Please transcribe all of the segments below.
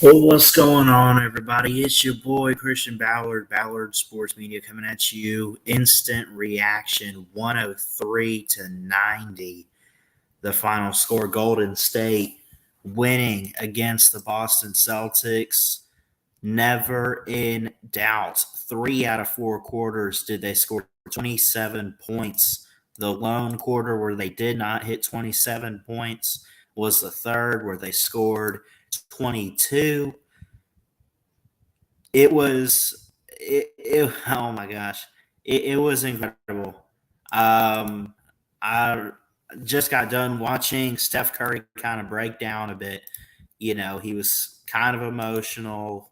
Well, what's going on, everybody? It's your boy Christian Ballard Sports Media, coming at you. Instant reaction, 103-90. The final score: Golden State winning against the Boston Celtics. Never in doubt. 3 out of 4 quarters did they score 27 points. The lone quarter where they did not hit 27 points was the third, where they scored 22. Oh my gosh, it was incredible. I just got done watching Steph Curry kind of break down a bit. He was kind of emotional,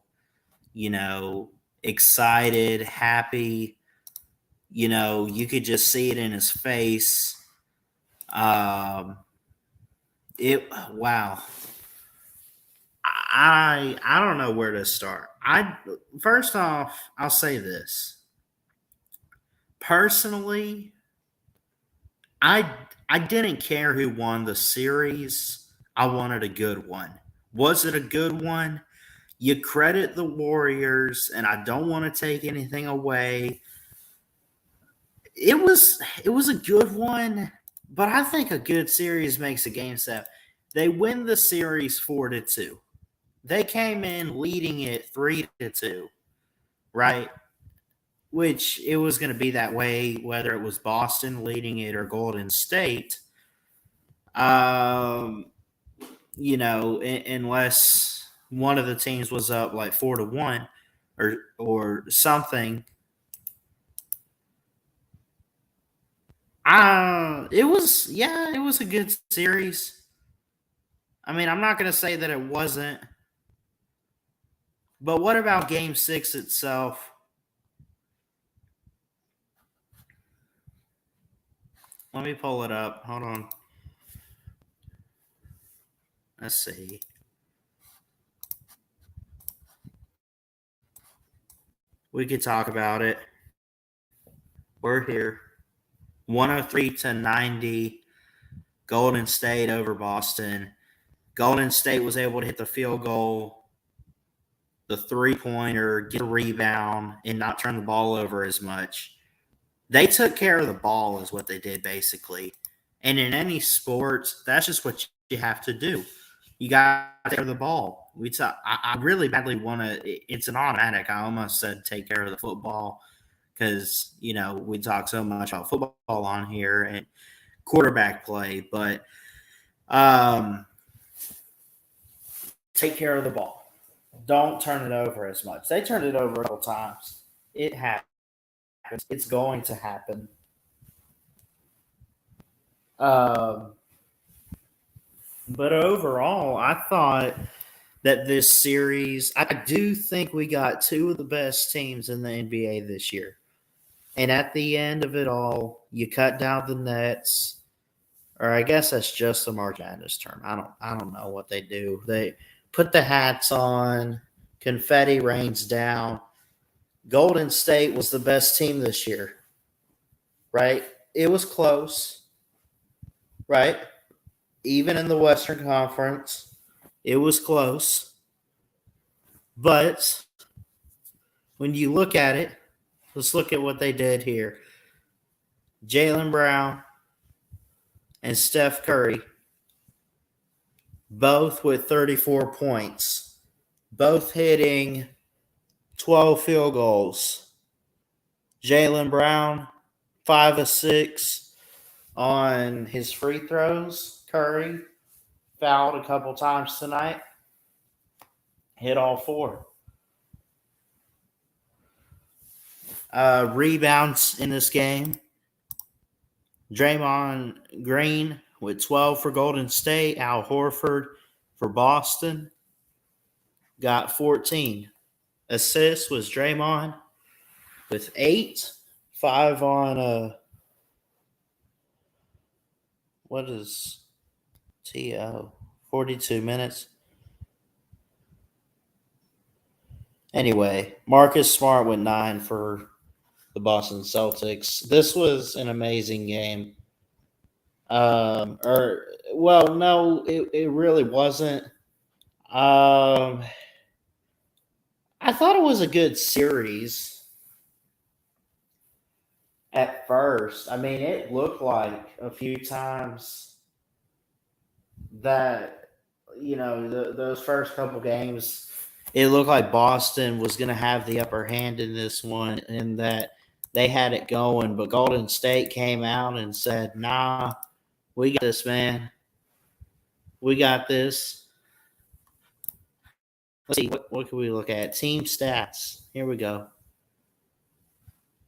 excited, happy. You could just see it in his face. Wow. I don't know where to start. First off, I'll say this. Personally, I I didn't care who won the series. I wanted a good one. Was it a good one? You credit the Warriors, and I don't want to take anything away. It was a good one, but I think a good series makes a game set. They win the series 4-2. They came in leading it 3-2, right? Which it was going to be that way, whether it was Boston leading it or Golden State. Um, unless one of the teams was up like 4-1 or something. It was a good series. I mean, I'm not going to say that it wasn't. But what about Game 6 itself? Let me pull it up. Hold on. Let's see. We could talk about it. We're here. 103-90. Golden State over Boston. Golden State was able to hit the field goal, the three-pointer, get a rebound, and not turn the ball over as much. They took care of the ball is what they did, basically. And in any sports, that's just what you have to do. You got to take care of the ball. I really badly want to – it's an automatic. I almost said take care of the football because, we talk so much about football on here and quarterback play. But take care of the ball. Don't turn it over as much. They turned it over a couple times. It happens. It's going to happen. But overall, I thought that this series, I do think we got two of the best teams in the NBA this year. And at the end of it all, you cut down the nets, or I guess that's just the March Madness term. I don't know what they do. They put the hats on, confetti rains down. Golden State was the best team this year, right? It was close, right? Even in the Western Conference, it was close. But when you look at it, let's look at what they did here. Jaylen Brown and Steph Curry, both with 34 points, both hitting 12 field goals. Jaylen Brown, 5 of 6 on his free throws. Curry fouled a couple times tonight. Hit all 4. Rebounds in this game. Draymond Green with 12 for Golden State. Al Horford for Boston got 14. Assists was Draymond with 8. 5 on what is TO? 42 minutes. Anyway, Marcus Smart with 9 for the Boston Celtics. This was an amazing game. No, it really wasn't. I thought it was a good series at first. I mean, it looked like a few times that, those first couple games, it looked like Boston was going to have the upper hand in this one and that they had it going. But Golden State came out and said, nah, we got this, man. We got this. Let's see, what can we look at? Team stats. Here we go.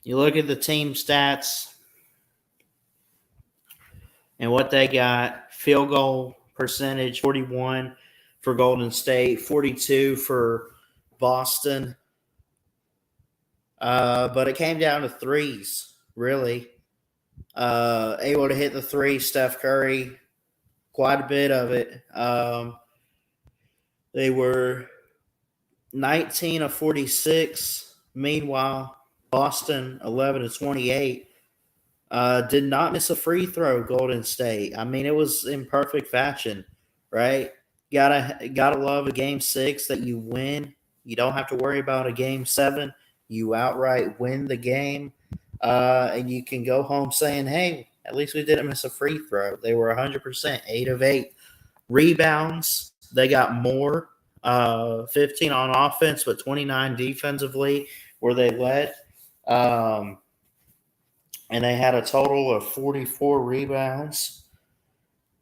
You look at the team stats and what they got. Field goal percentage, 41 for Golden State, 42 for Boston. But it came down to threes, really. Able to hit the three, Steph Curry, quite a bit of it. They were 19 of 46. Meanwhile, Boston, 11 of 28. Did not miss a free throw, Golden State. I mean, it was in perfect fashion, right? Gotta love a game 6 that you win. You don't have to worry about a game 7. You outright win the game, and you can go home saying, "Hey, at least we didn't miss a free throw." They were 100%, 8 of 8 rebounds. They got more, 15 on offense, but 29 defensively, where they led. And they had a total of 44 rebounds.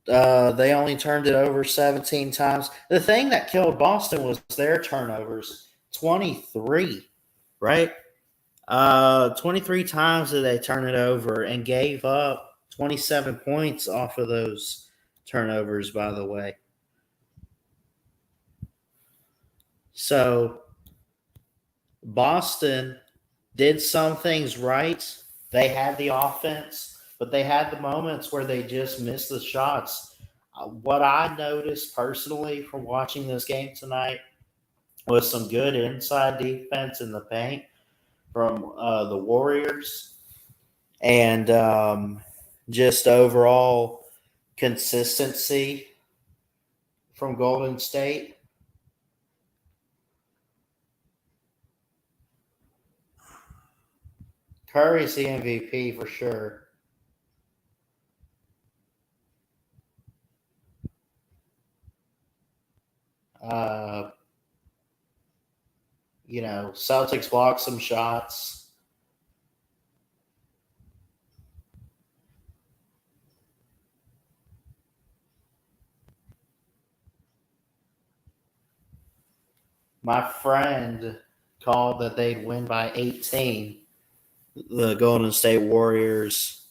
They only turned it over 17 times. The thing that killed Boston was their turnovers, 23, right? 23 times did they turn it over and gave up 27 points off of those turnovers, by the way. So Boston did some things right. They had the offense, but they had the moments where they just missed the shots. What I noticed personally from watching this game tonight was some good inside defense in the paint from the Warriors and just overall consistency from Golden State. Curry's the MVP for sure. Uh, Celtics blocked some shots. My friend called that they'd win by 18, the Golden State Warriors,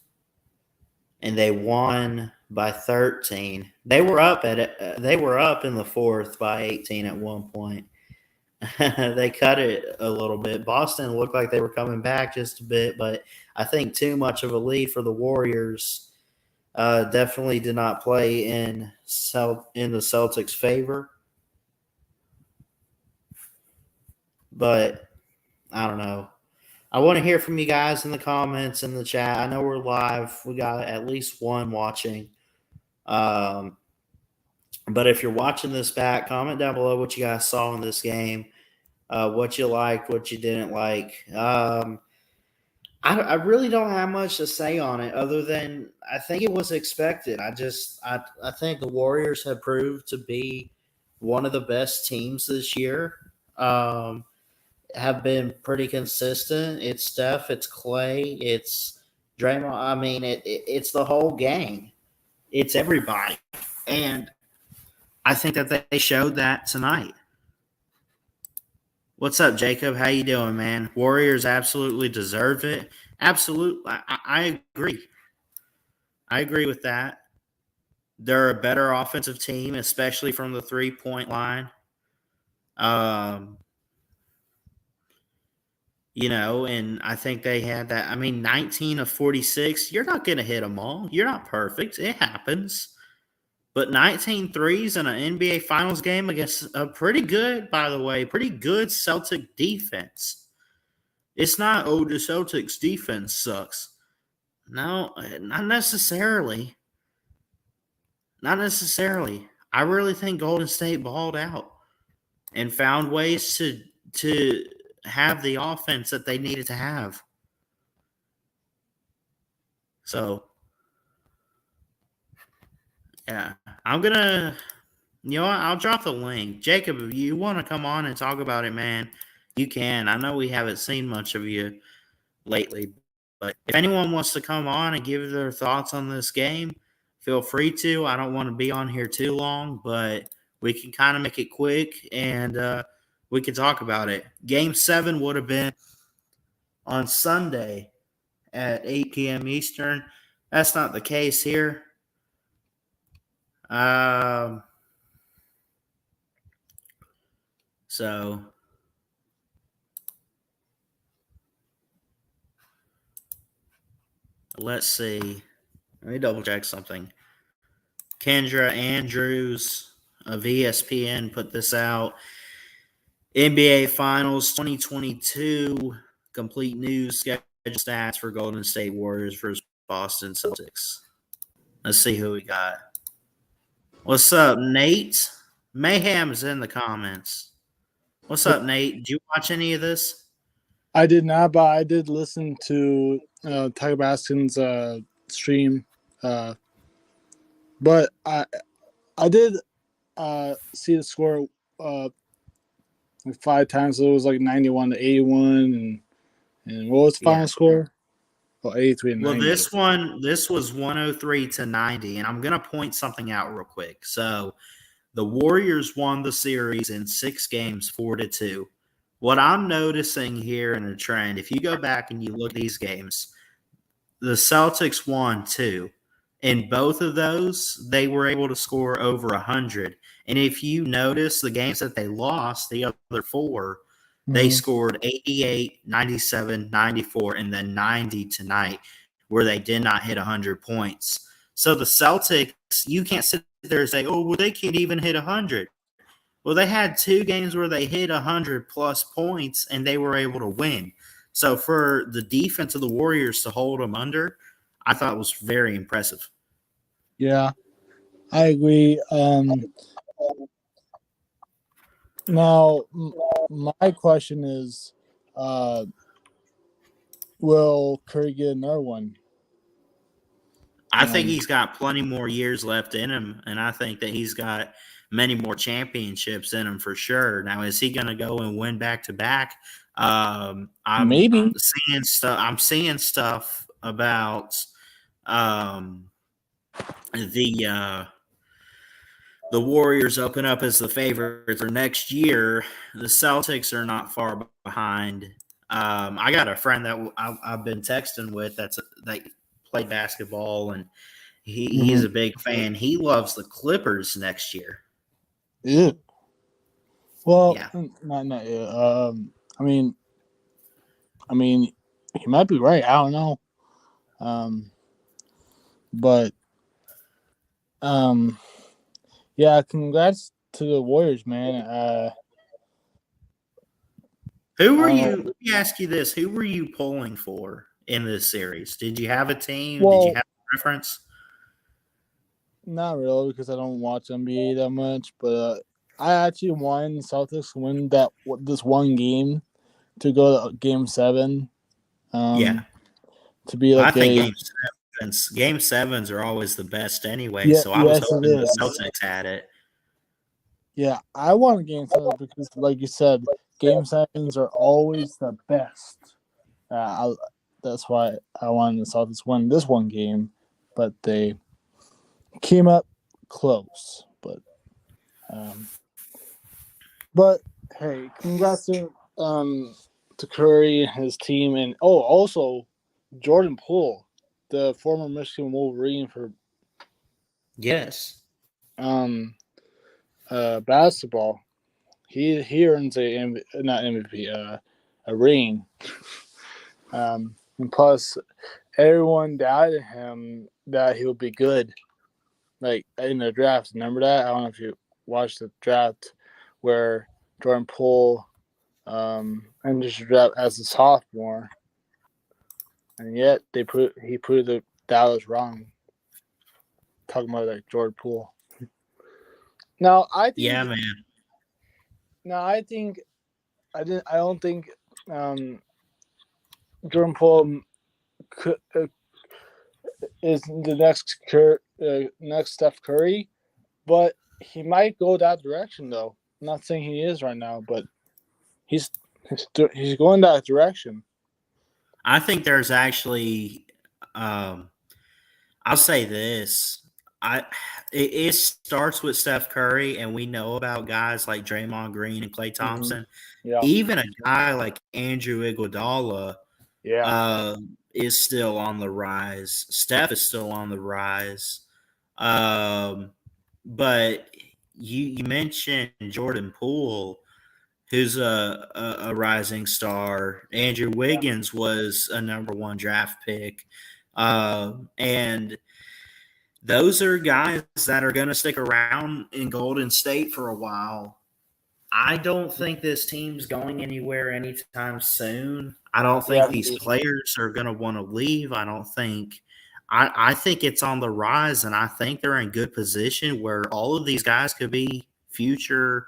and they won by 13. They were up they were up in the fourth by 18 at one point. They cut it a little bit. Boston looked like they were coming back just a bit, but I think too much of a lead for the Warriors definitely did not play in the Celtics' favor. But I don't know. I want to hear from you guys in the comments in the chat. I know we're live. We got at least one watching. But if you're watching this back, comment down below what you guys saw in this game, what you liked, what you didn't like. I really don't have much to say on it other than I think it was expected. I think the Warriors have proved to be one of the best teams this year. Have been pretty consistent. It's Steph, it's Clay, it's Draymond. I mean, it's the whole gang. It's everybody, and I think that they showed that tonight. What's up, Jacob? How you doing, man? Warriors absolutely deserve it. Absolutely, I agree. I agree with that. They're a better offensive team, especially from the 3-point line. And I think they had that. I mean, 19 of 46. You're not going to hit them all. You're not perfect. It happens. But 19 threes in an NBA Finals game against a pretty good, by the way, pretty good Celtic defense. It's not, the Celtics defense sucks. No, not necessarily. Not necessarily. I really think Golden State balled out and found ways to to have the offense that they needed to have. So, yeah, I'm gonna. You know what? I'll drop the link. Jacob, if you want to come on and talk about it, man, you can. I know we haven't seen much of you lately, but if anyone wants to come on and give their thoughts on this game, feel free to. I don't want to be on here too long, but we can kind of make it quick and we can talk about it. Game 7 would have been on Sunday at 8 p.m. Eastern. That's not the case here. So let's see. Let me double check something. Kendra Andrews of ESPN put this out. NBA Finals 2022 complete news schedule stats for Golden State Warriors versus Boston Celtics. Let's see who we got. What's up, Nate? Mayhem's in the comments. What's up, Nate? Did you watch any of this? I did not, but I did listen to Tiger Baskin's stream. But I did see the score like 5 times. So it was like 91 to 81, and what was the final score? Oh, 83 and 90. Well, this was 103 to 90, and I'm gonna point something out real quick. So the Warriors won the series in 6 games, 4-2. What I'm noticing here in a trend, if you go back and you look at these games, the Celtics won 2. In both of those, they were able to score over 100. And if you notice the games that they lost, the other 4, they scored 88, 97, 94, and then 90 tonight, where they did not hit 100 points. So the Celtics, you can't sit there and say, oh, well, they can't even hit 100. Well, they had 2 games where they hit 100-plus points, and they were able to win. So for the defense of the Warriors to hold them under, I thought was very impressive. Yeah, I agree. Now, my question is, will Curry get another one? I think he's got plenty more years left in him, and I think that he's got many more championships in him for sure. Now, is he going to go and win back-to-back? Maybe. I'm seeing stuff about the Warriors open up as the favorite for next year. The Celtics are not far behind. I got a friend that I've been texting with that played basketball, and he's a big fan. He loves the Clippers next year. Yeah. Well, yeah. Not yet. I mean, he might be right. I don't know. But yeah, congrats to the Warriors, man. Who were you? Let me ask you this: who were you pulling for in this series? Did you have a team? Did you have a preference? Not really, because I don't watch NBA that much. But I actually wanted the Celtics to win this one game to go to Game 7. To be like I think Game 7s are always the best anyway. Yeah, so I was hoping the Celtics had it. Yeah, I want Game 7 because, like you said, Game 7s are always the best. That's why I wanted the Celtics win this one game, but they came up close. But hey, congrats to Curry and his team, and also Jordan Poole, the former Michigan Wolverine for basketball. He earns not MVP, a ring. And plus, everyone doubted him that he would be good, like in the draft. Remember that? I don't know if you watched the draft where Jordan Poole enters the draft as a sophomore, and yet he proved that was wrong. Talking about like Jordan Poole. Now I think. Yeah, man. Now I think don't think Jordan Poole is the next Steph Curry, but he might go that direction though. I'm not saying he is right now, but he's going that direction. I think there's actually, I'll say this. It starts with Steph Curry, and we know about guys like Draymond Green and Klay Thompson. Yeah. Even a guy like Andrew Iguodala Yeah. is still on the rise. Steph is still on the rise. But you mentioned Jordan Poole, who's a rising star. Andrew Wiggins was a number one draft pick. And those are guys that are going to stick around in Golden State for a while. I don't think this team's going anywhere anytime soon. I don't think these players are going to want to leave. I don't think – I think it's on the rise, and I think they're in good position where all of these guys could be future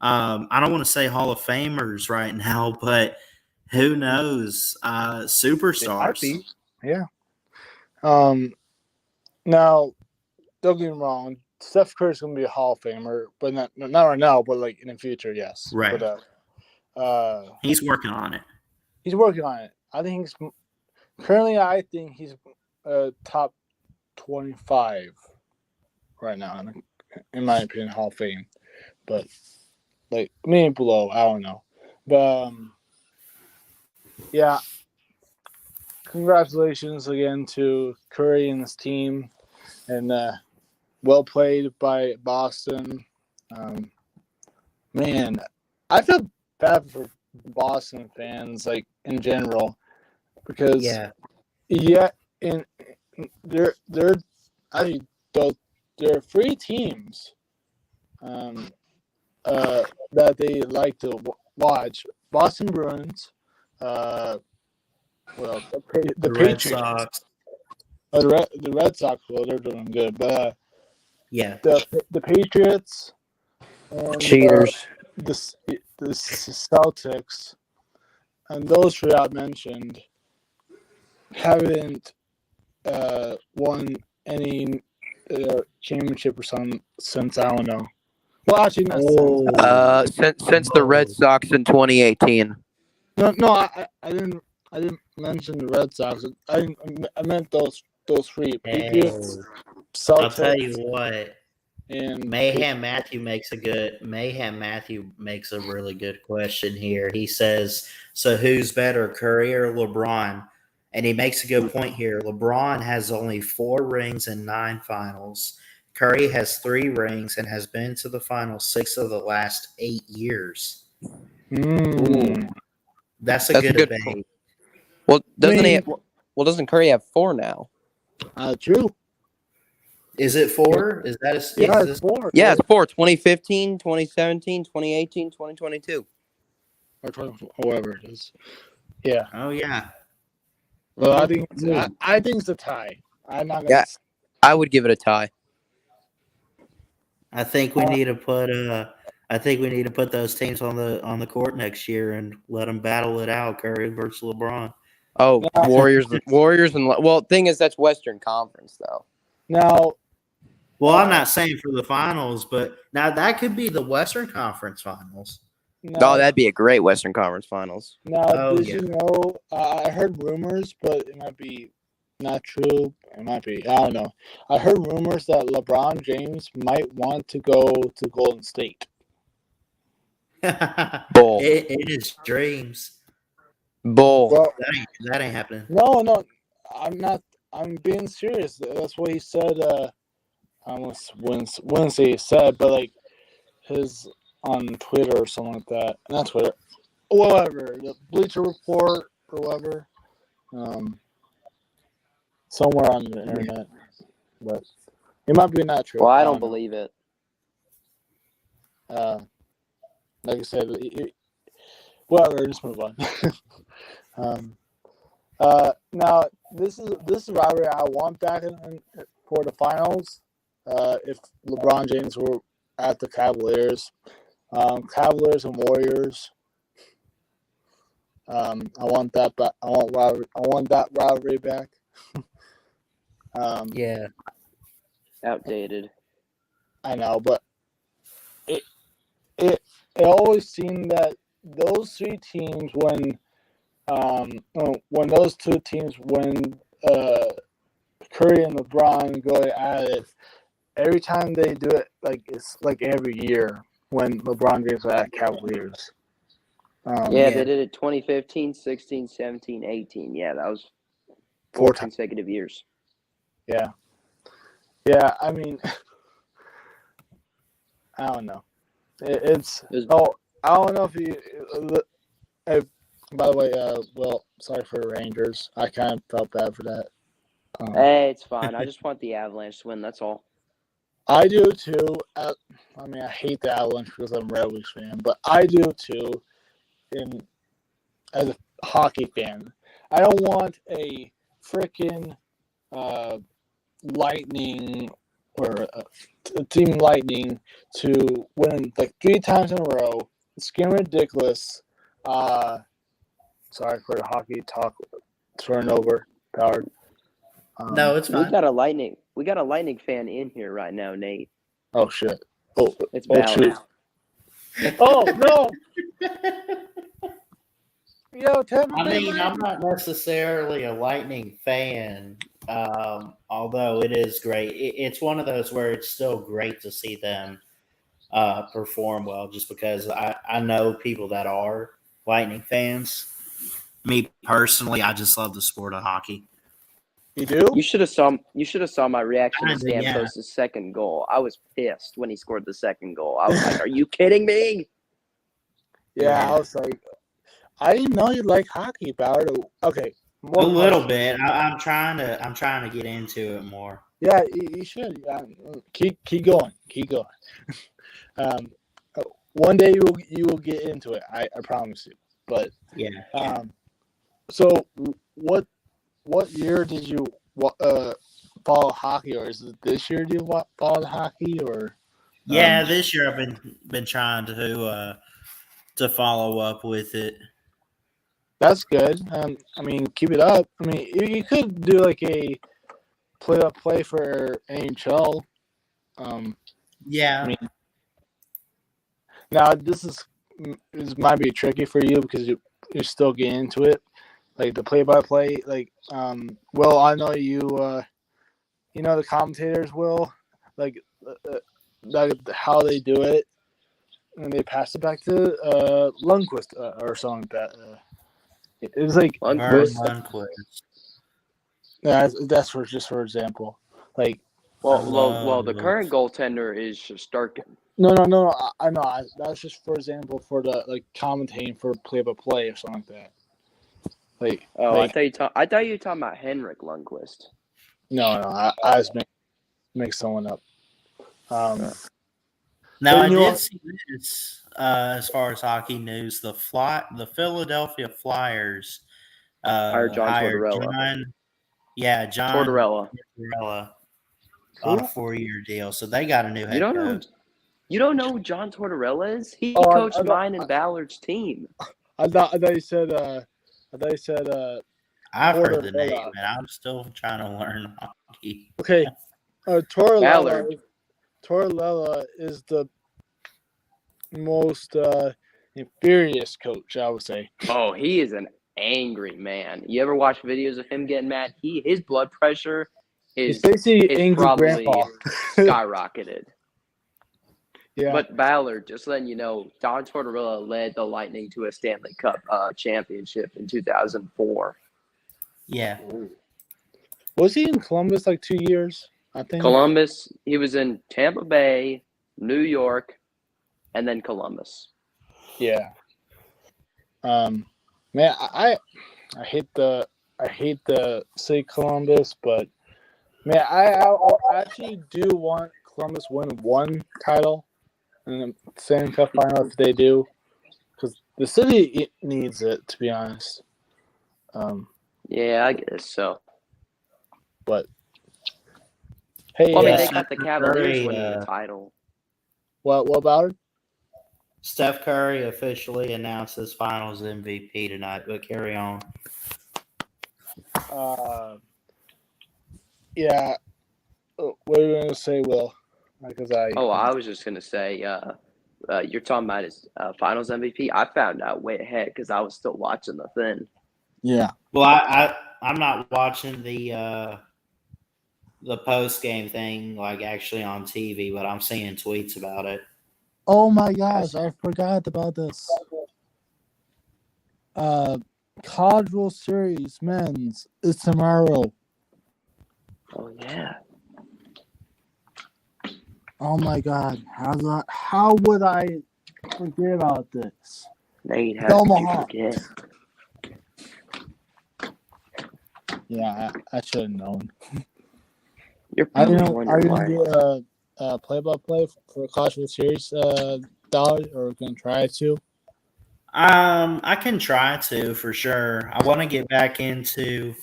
I don't want to say Hall of Famers right now, but who knows? Superstars. Yeah. Now, don't get me wrong. Steph Curry's going to be a Hall of Famer, but not right now, but like in the future, yes. Right. But, he's working on it. He's working on it. I think he's top 25 right now, in my opinion, Hall of Fame. But like maybe below, I don't know. But yeah. Congratulations again to Curry and his team, and well played by Boston. Man, I feel bad for Boston fans, like in general, because in there are three teams that they like to watch: Boston Bruins, the Red Patriots. Sox. The Red Sox, well, they're doing good, but the Patriots and cheaters, the Celtics, and those three I mentioned haven't won any championship or something since, I don't know. Well, actually, not since the Red Sox in 2018. No, I didn't mention the Red Sox. I meant those three. Patriots, Celtics. I'll tell you what. And Mayhem Matthew makes a really good question here. He says, "So who's better, Curry or LeBron?" And he makes a good point here. LeBron has only 4 rings and 9 finals. Curry has 3 rings and has been to the finals 6 of the last 8 years. Ooh, that's a good debate. Well, doesn't Curry have 4 now? True. Is it 4? Is that it's 4? Yeah, it's 4. 2015, 2017, 2018, 2022. Or 20, whatever it is. Yeah. Oh, yeah. Well, I think it's a tie. I'm not gonna. Yeah, I would give it a tie. I think we need to put those teams on the court next year and let them battle it out. Curry versus LeBron. Oh, Warriors, and thing is that's Western Conference though. Now, well, I'm not saying for the finals, but now that could be the Western Conference Finals. No, that'd be a great Western Conference Finals. Now, you know? I heard rumors, but it might be not true. It might be. I don't know. I heard rumors that LeBron James might want to go to Golden State. Bull. In his dreams. Bull. Well, that ain't happening. No, I'm not. I'm being serious. That's what he said. Wednesday he said, but like his on Twitter or something like that. Not Twitter. Whatever. The Bleacher Report or whatever. Somewhere on the internet. But it might be not true. Well, I don't believe it. Like I said, whatever, just move on. Now this is rivalry I want back for the finals. If LeBron James were at the Cavaliers and Warriors, I want that, but I want that rivalry back. Yeah. Outdated. I know, but it always seemed that those three teams when those two teams Curry and LeBron go at it, every time they do it, like it's like every year when LeBron James at Cavaliers. They did it 2015, 16, 17, 18. Yeah, that was 4 consecutive years. Yeah. I mean, I don't know. I don't know if you. By the way, sorry for the Rangers. I kind of felt bad for that. Hey, it's fine. I just want the Avalanche to win. That's all. I do too. I hate the Avalanche because I'm a Red Wings fan, but I do too. As a hockey fan, I don't want a freaking Lightning or Team Lightning to win like 3 times in a row. It's getting ridiculous. Sorry for the hockey talk, turnover powered. No, it's fine. We got a Lightning fan in here right now, Nate. Oh shit! Oh, it's Ballard. Oh no! Yo, I mean, I'm not necessarily a Lightning fan, although it is great. It's one of those where it's still great to see them perform well, just because I know people that are Lightning fans. Me personally, I just love the sport of hockey. You do? You should have saw my reaction to Stamkos' second goal. I was pissed when he scored the second goal. I was like, "Are you kidding me?" Yeah, I was like, I didn't know you like hockey, Ballard. Okay, a little bit. I'm trying to get into it more. Yeah, you should. Keep going. One day you will get into it. I promise you. But yeah. So what year did you follow hockey, or is it this year do you follow the hockey, or? Yeah, this year I've been trying to follow up with it. That's good. I mean, keep it up. I mean, you could do like a play for NHL. Yeah. I mean, now this might be tricky for you because you're still getting into it, like the play-by-play. Like, well, I know you. The commentators will like how they do it, and they pass it back to Lundqvist or something like that. It's like Lundqvist. Yeah, that's for example. Like, well, the current goaltender is Shesterkin. No. I know. That's just for example for the commentating for play-by-play or something like that. I thought you were talking about Henrik Lundqvist. No, I just make someone up. Now I did see this as far as hockey news. The Philadelphia Flyers hired John Tortorella. John Tortorella on a 4-year deal. So they got a new head coach. You don't know who John Tortorella is? He coached mine and Ballard's team. I thought you said. I've heard the name, and I'm still trying to learn hockey. Okay, Tortorella is the most infurious coach, I would say. Oh, he is an angry man. You ever watch videos of him getting mad? His blood pressure is probably skyrocketed. Yeah. But Ballard, just letting you know, John Tortorella led the Lightning to a Stanley Cup championship in 2004. Yeah. Was he in Columbus 2 years? I think Columbus. He was in Tampa Bay, New York, and then Columbus. Yeah. Man, I hate the say Columbus, but man, I actually do want Columbus win one title in the Stanley Cup final if they do, because the city needs it, to be honest. Yeah, I guess so. But hey, well, I mean, they got the Cavaliers winning the title. What about it? Steph Curry officially announced his Finals MVP tonight. But carry on. Yeah. What are you going to say, Will? I was just gonna say, you're talking about his Finals MVP. I found out way ahead because I was still watching the thing. Yeah. Well, I'm not watching the post game thing like actually on TV, but I'm seeing tweets about it. Oh my gosh, I forgot about this. College World Series men's is tomorrow. Oh yeah. Oh my God, how would I forget about this? Nate, how did you forget? Yeah, I should have known. You're probably Are you wondering gonna why. do a play-by-play for College World Series, Dollar, or gonna try to? I can try to for sure. I want to get back into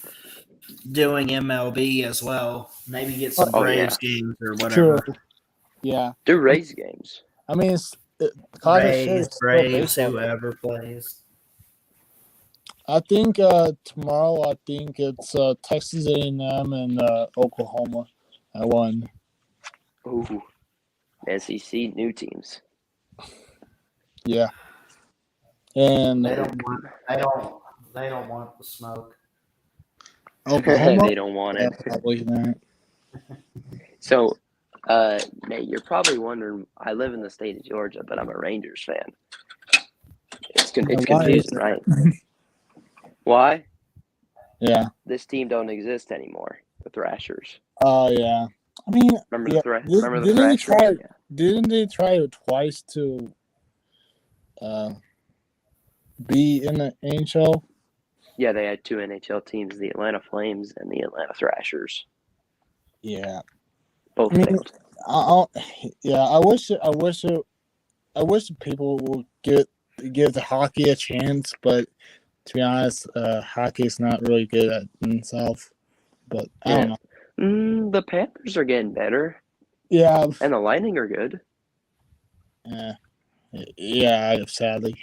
doing MLB as well. Maybe get some Braves games or whatever. True. Yeah. Do Rays games. I mean, College World Series, Braves, whoever plays. I think tomorrow. I think it's Texas A&M and Oklahoma. I won. Ooh, SEC new teams. Yeah, and They don't want the smoke. Oklahoma. They don't want it. Probably not. So, Nate, you're probably wondering. I live in the state of Georgia, but I'm a Rangers fan. It's confusing, right? Why? Yeah. This team don't exist anymore. The Thrashers. Oh yeah. I mean, remember the Thrashers? Didn't they try twice to be in the NHL? Yeah, they had two NHL teams: the Atlanta Flames and the Atlanta Thrashers. Yeah. Both failed. I wish people would give the hockey a chance, but to be honest, hockey is not really good at itself. But I don't know. The Panthers are getting better. Yeah. And the Lightning are good. Yeah, sadly.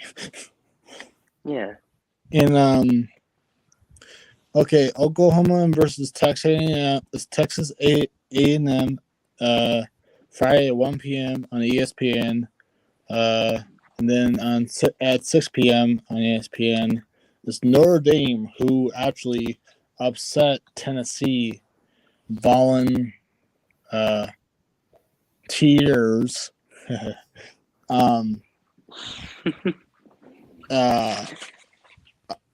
Yeah. And okay, Oklahoma versus Texas A&M. It's Texas A&M. Friday at 1 p.m. on ESPN. And then at 6 p.m. on ESPN, it's Notre Dame, who actually upset Tennessee Volunteers.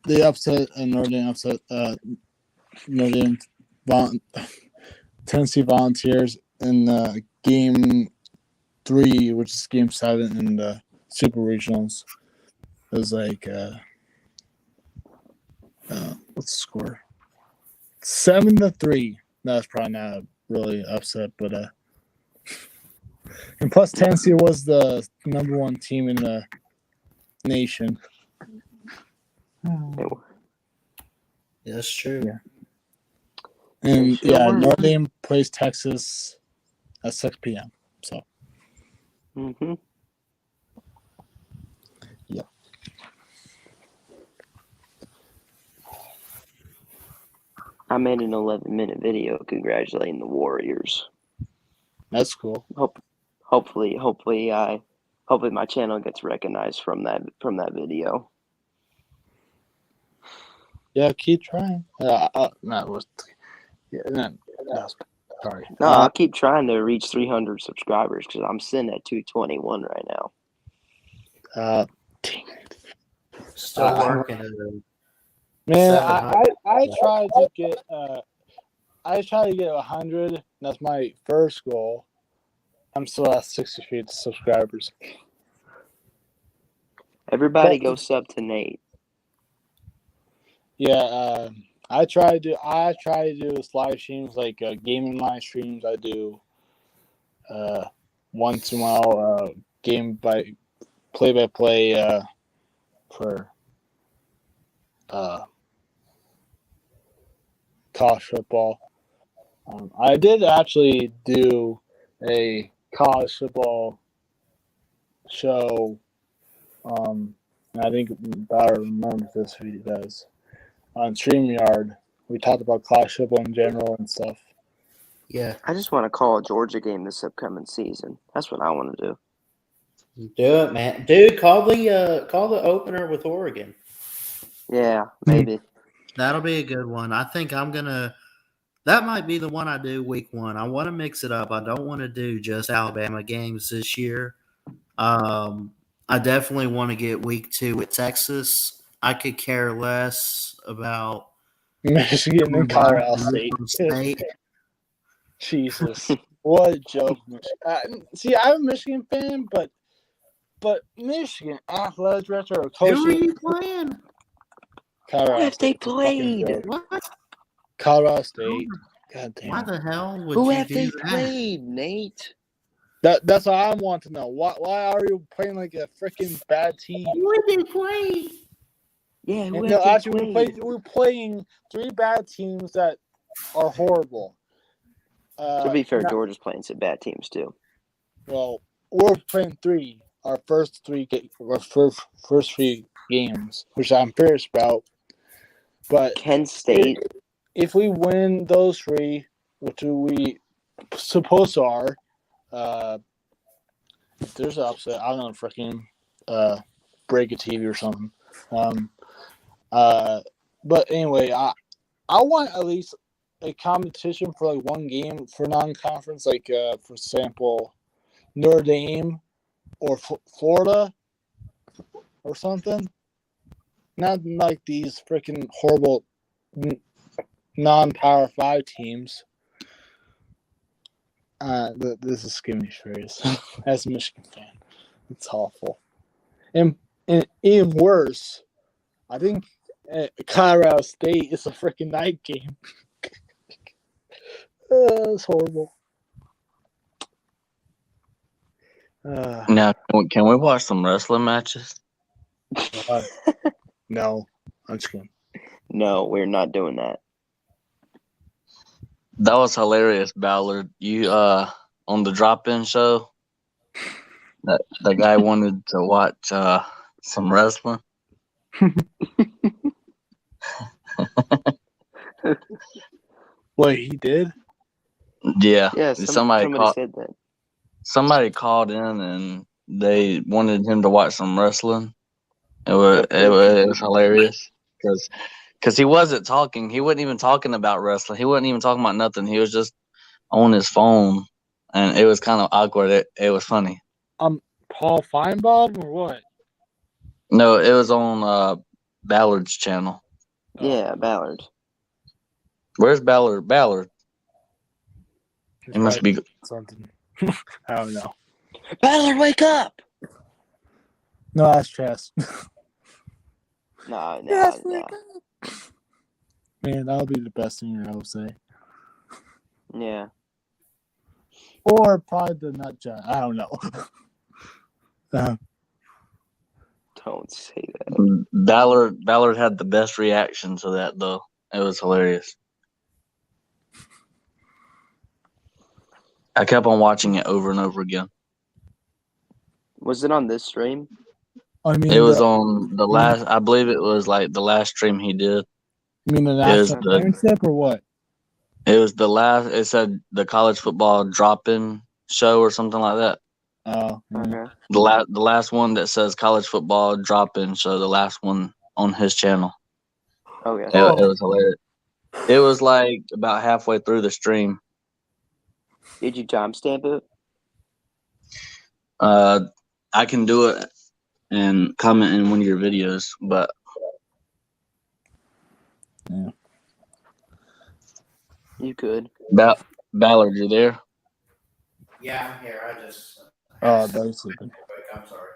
They upset Notre Dame upset Notre Dame Tennessee Volunteers in game 3, which is game 7 in the Super Regionals. It was like what's the score? 7-3. That's probably not really upset, but and plus Tennessee was the number 1 team in the nation. Yeah, that's true. Yeah. And Notre Dame plays Texas at 6 p.m. So. Yeah. I made an 11-minute video congratulating the Warriors. That's cool. Hopefully my channel gets recognized from that video. Yeah, keep trying. Sorry. No, I'll keep trying to reach 300 subscribers because I'm sitting at 221 right now. Dang it. Still working at Man, I tried to get 100. That's my first goal. I'm still at 60 subscribers. Everybody go sub to Nate. Yeah, I try to do live streams like gaming live streams. I do once in a while game by play for college football. I did actually do a college football show And I think Bauer remembers this if he does. On StreamYard, we talked about college football in general and stuff. Yeah. I just want to call a Georgia game this upcoming season. That's what I want to do. Do it, man. Dude, call the opener with Oregon. Yeah, maybe. That'll be a good one. I think that might be the one I do week 1. I want to mix it up. I don't want to do just Alabama games this year. I definitely want to get week 2 with Texas. I could care less about Michigan and Colorado State. Jesus, what a joke! See, I'm a Michigan fan, but Michigan athletic director or coach. Who are you playing? Colorado What if they State. played? What? Colorado State. God damn. Why the hell would Who you have do they that? played, Nate? That's what I want to know. Why are you playing like a freaking bad team? Who did they play? Yeah, who And have no, they actually, played? we're playing 3 bad teams that are horrible. To be fair, Georgia's playing some bad teams too. Well, we're playing 3. Our first 3 games, which I'm furious about. But Kent State. if we win those 3, which we supposed to are, if there's an upset, I'm gonna freaking break a TV or something. But anyway, I want at least a competition for like one game for non-conference, like for example, Notre Dame or Florida or something. Not like these freaking horrible non-Power 5 teams. This is giving me furious as a Michigan fan. It's awful. And even worse, I think Colorado State is a freaking night game. It's horrible. Now, can we watch some wrestling matches? No, I'm just kidding. No, we're not doing that. That was hilarious, Ballard. You on the drop-in show, that guy wanted to watch some wrestling. Wait, he did? Yeah. Yeah, somebody said that. Somebody called in and they wanted him to watch some wrestling. It was hilarious because he wasn't talking. He wasn't even talking about wrestling. He wasn't even talking about nothing. He was just on his phone, and it was kind of awkward. It was funny. Paul Feinbaum or what? No, it was on Ballard's channel. Yeah, Ballard. Where's Ballard? Ballard. It must be something. I don't know. Ballard, wake up! No, that's chess. No. Man, that'll be the best thing I would say. Yeah. Or probably the nut job. I don't know. Don't say that. Ballard had the best reaction to that, though. It was hilarious. I kept on watching it over and over again. Was it on this stream? I mean, it was on the last. I believe it was like the last stream he did. You mean the national championship or what? It was the last. It said the college football drop-in show or something like that. Oh, okay. The last one that says college football drop-in show. The last one on his channel. Okay. It was hilarious. It was like about halfway through the stream. Did you timestamp it? I can do it and comment in one of your videos, but yeah. You could. Ballard, you there? Yeah, I'm here. I just. Oh, that's sleeping. I'm sorry.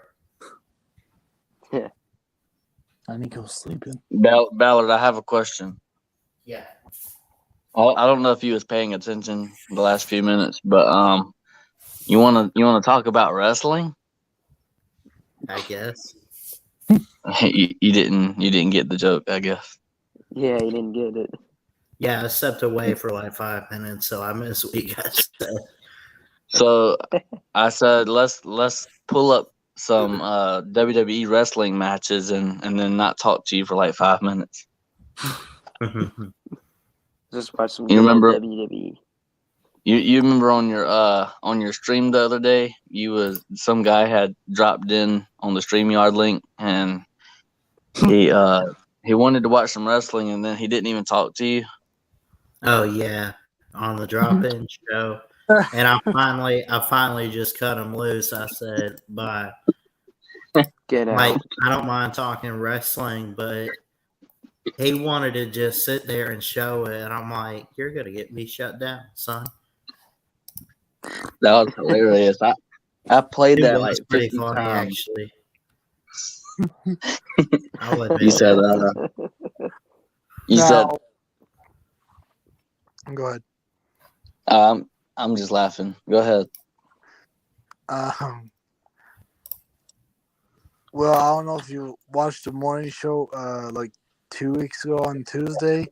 Yeah. I need to go sleeping. Ballard, I have a question. Yeah. I don't know if you was paying attention the last few minutes, but you wanna talk about wrestling? I guess. you didn't get the joke, I guess. Yeah, you didn't get it. Yeah, I stepped away for like 5 minutes, so I missed what you guys said. So I said let's pull up some WWE wrestling matches and then not talk to you for like 5 minutes. Just watch some You good old remember- WWE. You remember on your stream the other day, some guy had dropped in on the StreamYard link and he wanted to watch some wrestling and then he didn't even talk to you. Oh yeah, on the drop-in show, and I finally just cut him loose. I said, "Bye." Get out. Like, I don't mind talking wrestling, but he wanted to just sit there and show it, and I'm like, "You're gonna get me shut down, son." That was hilarious. I played It that was like pretty 50 funny, times. actually. I'll admit You said that. you said Go ahead. I'm just laughing. Go ahead. Well, I don't know if you watched the morning show like 2 weeks ago on Tuesday.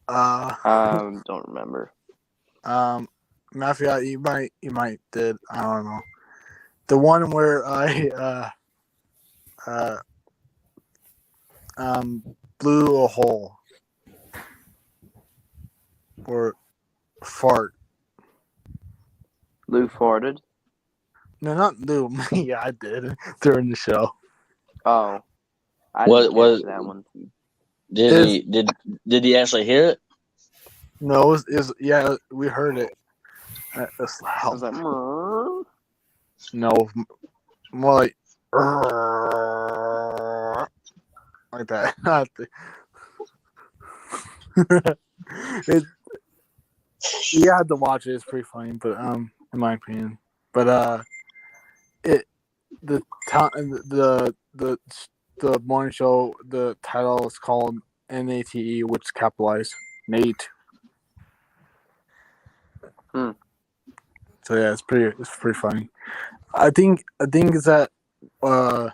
Don't remember. Matthew, you might did. I don't know. The one where I blew a hole or fart. Lou farted. No, not Lou. Yeah, I did during the show. Oh, I What- didn't what- catch that one. Did he actually hear it? No, it was yeah, we heard it. It's I was loud. like, "Mrrr." No, more like like that. You had to watch it. It's pretty funny, but in my opinion, but the morning show, the title is called NATE, which is capitalized Nate. So yeah, it's pretty funny. I think it's at 1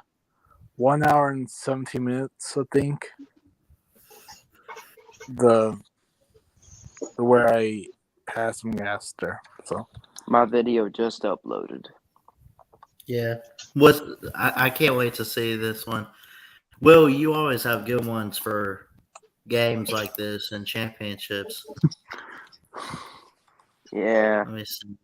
hour and 17 minutes. I think the where I passed some gas there. So My video just uploaded. Yeah. I can't wait to see this one. Will, you always have good ones for games like this and championships. Yeah. Let me see.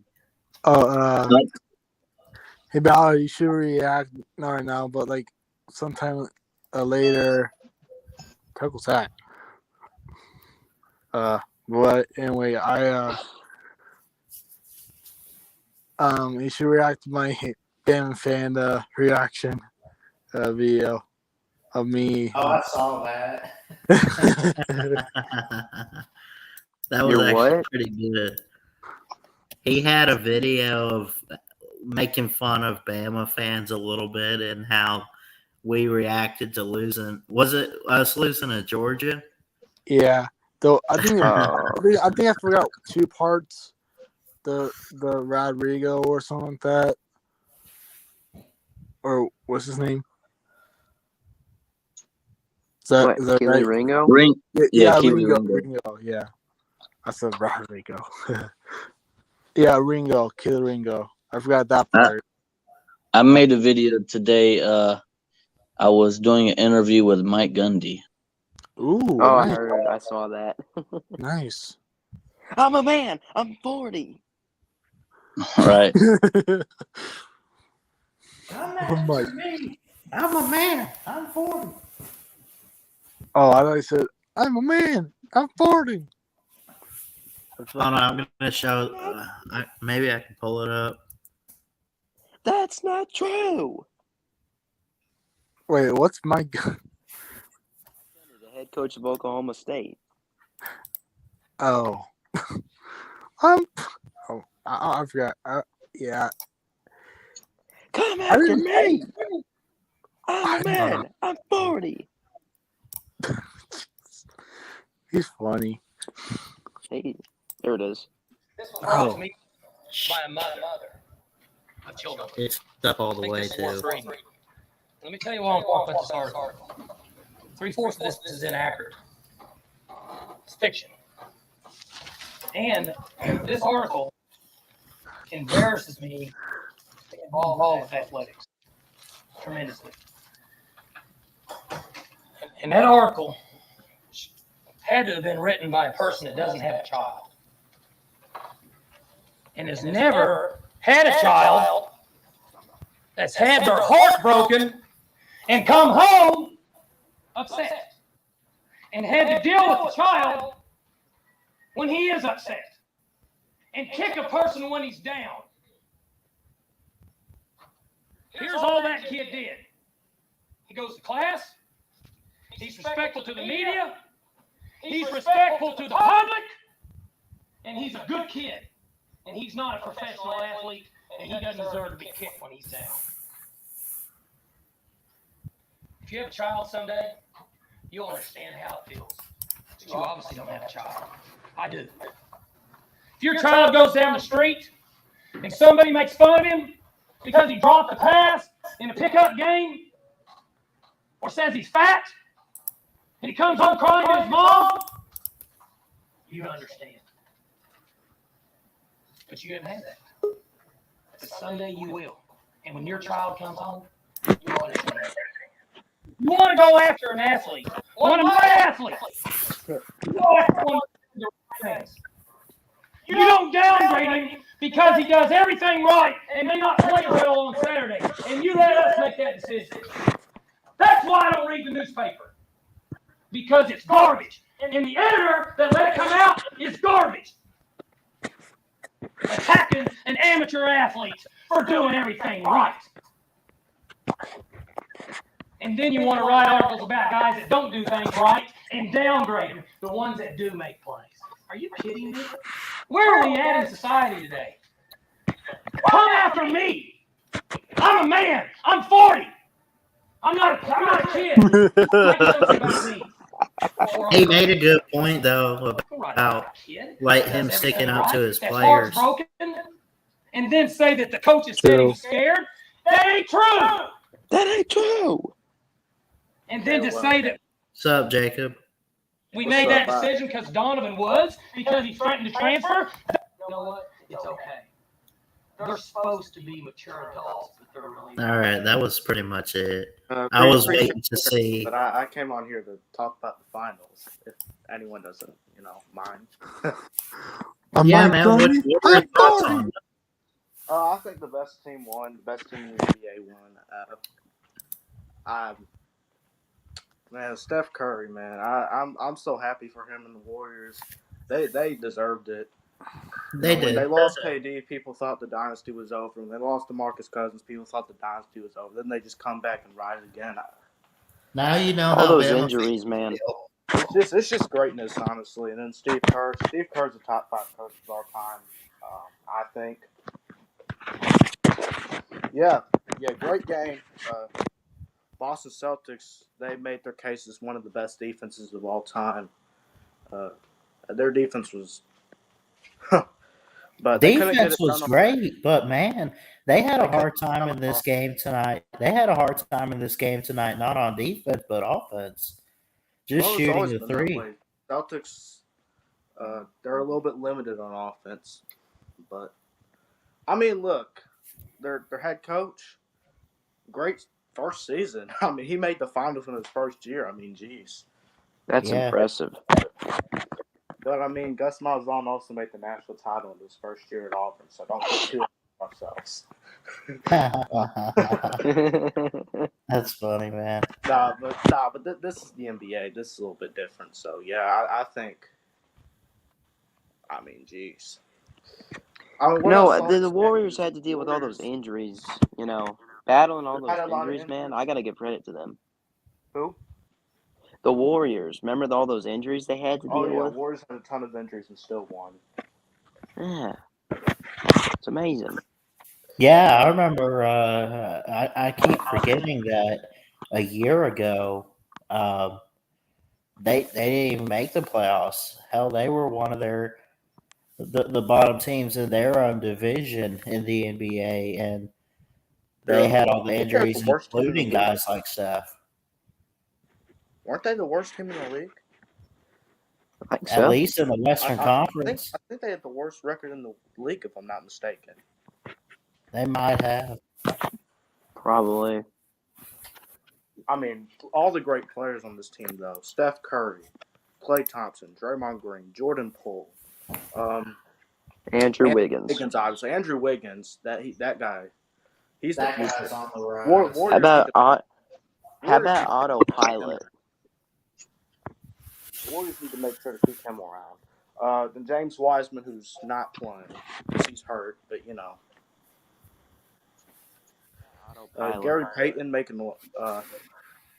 Hey Ballard, you should react not right now, but like sometime later. What was that? But anyway, you should react to my fan reaction video of me. Oh, I saw that. That was Your actually what? pretty good. He had a video of making fun of Bama fans a little bit and how we reacted to losing. Was it us losing to Georgia? Yeah, though I think Oh. I think I forgot two parts. The Rodrigo or something like that, or what's his name? What? Is that Keely right? Ringo? Yeah, Keely Ringo. Yeah, I said Rodrigo. Yeah, Ringo, Keely Ringo. I forgot that part. I made a video today. I was doing an interview with Mike Gundy. Ooh, Oh, I nice. heard. I saw that. Nice. I'm a man. I'm 40. Right. I'm a man. I'm 40. Oh, I thought he said, I'm a man. I'm 40. Hold on, I'm gonna show. Maybe I can pull it up. That's not true. Wait, what's my gun? The head coach of Oklahoma State. Oh. I forgot. Yeah. Come after me. I'm a I man. I'm 40. He's funny. Hey, there it is. This was brought to me by a mother of children. It's up all the way too. Let me tell you why I'm talking about this article. 3/4 of this is inaccurate. It's fiction. And this article embarrasses me all of athletics tremendously. And that article had to have been written by a person that doesn't have a child and has never had a child that's had their heart broken and come home upset and had to deal with the child when he is upset and kick a person when he's down. Here's all that kid did. He goes to class. He's respectful to the media. He's respectful to the public. And he's a good kid. And he's not a professional athlete. And he doesn't deserve to be kicked when he's down. If you have a child someday, you'll understand how it feels. But you obviously don't have a child. I do. If your child goes down the street and somebody makes fun of him because he dropped a pass in a pickup game, or says he's fat, and he comes home crying to his mom, you understand. But you didn't have that. But someday you will. And when your child comes home, you understand. You want to go after an athlete, one of my athletes. You go after one of the things. You don't downgrade him because he does everything right and may not play well on Saturday. And you let us make that decision. That's why I don't read the newspaper. Because it's garbage. And the editor that let it come out is garbage. Attacking an amateur athlete for doing everything right. And then you want to write articles about guys that don't do things right and downgrade the ones that do make plays. Are you kidding me? Where are we at in society today? Come after me. I'm a man. I'm 40. I'm not a kid. He made a good point, though, about like him sticking up to his players. Broken, and then say that the coach is said he was scared. That ain't true. That ain't true. And then to say that. What's up, Jacob? We made that decision because Donovan Woods, because he's threatened to transfer. You know what? It's okay. They're supposed to be mature adults, but they're really not. All right, that was pretty much it. I was waiting to see. But I came on here to talk about the finals, if anyone doesn't, mind. Yeah, man, what are your thoughts on it? I think the best team won. The best team in the NBA won. Man, Steph Curry, man. I'm so happy for him and the Warriors. They deserved it. They did. When they lost KD, people thought the dynasty was over. When they lost DeMarcus Cousins, people thought the dynasty was over. Then they just come back and rise again. Now you know All how those Bama injuries, man. It's just greatness, honestly. And then Steve Kerr. Steve Kerr's a top 5 coach of all time, I think. Yeah, great game. Boston Celtics, they made their case as one of the best defenses of all time. Their defense was, but they couldn't get defense it was done. great, but man, they had a hard time in this game tonight. Not on defense, but offense. Just shooting the three. Celtics, they're a little bit limited on offense, but I mean, look, their head coach, great first season. I mean, he made the finals in his first year. I mean, geez. That's impressive. But I mean, Gus Malzahn also made the national title in his first year at Auburn, so don't get too ourselves. That's funny, man. But this is the NBA. This is a little bit different. So yeah, I think. I mean, geez. The Warriors had to deal with all those injuries. Battling all those injuries, man. I gotta give credit to them. Who? The Warriors. Remember all those injuries they had to deal with? Warriors had a ton of injuries and still won. Yeah, it's amazing. Yeah, I remember. I keep forgetting that a year ago, they didn't even make the playoffs. Hell, they were one of the bottom teams in their own division in the NBA, and they had all the injuries, including guys like Steph. Weren't they the worst team in the league? I think so. At least in the Western Conference. I think they had the worst record in the league, if I'm not mistaken. They might have. Probably. I mean, all the great players on this team, though: Steph Curry, Klay Thompson, Draymond Green, Jordan Poole, Andrew Andrew Wiggins. Wiggins, obviously. Andrew Wiggins, that guy, he's the That future. guy's on the rise. How Warriors about need to, how Warriors about need to autopilot? Warriors need to make sure to keep him around. Then James Wiseman, who's not playing because he's hurt, but Autopilot. Gary Payton making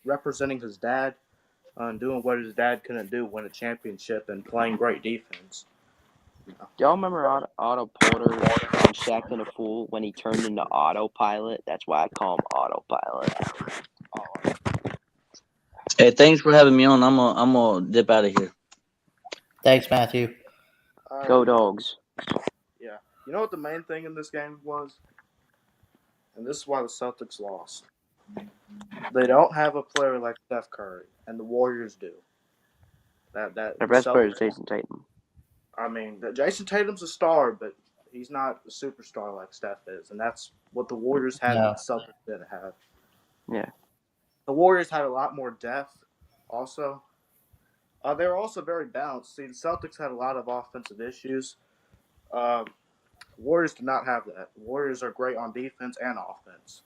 representing his dad and doing what his dad couldn't do, win a championship and playing great defense. Y'all remember Otto Porter on Shaq and a Fool when he turned into autopilot? That's why I call him autopilot. Hey, thanks for having me on. I'm gonna dip out of here. Thanks, Matthew. Go Dogs. Yeah. You know what the main thing in this game was? And this is why the Celtics lost. They don't have a player like Steph Curry, and the Warriors do. Their best player is Jason Tatum. I mean, Jason Tatum's a star, but he's not a superstar like Steph is, and that's what the Warriors had No. that the Celtics didn't have. Yeah. The Warriors had a lot more depth, also. They were also very balanced. See, the Celtics had a lot of offensive issues. Warriors did not have that. The Warriors are great on defense and offense.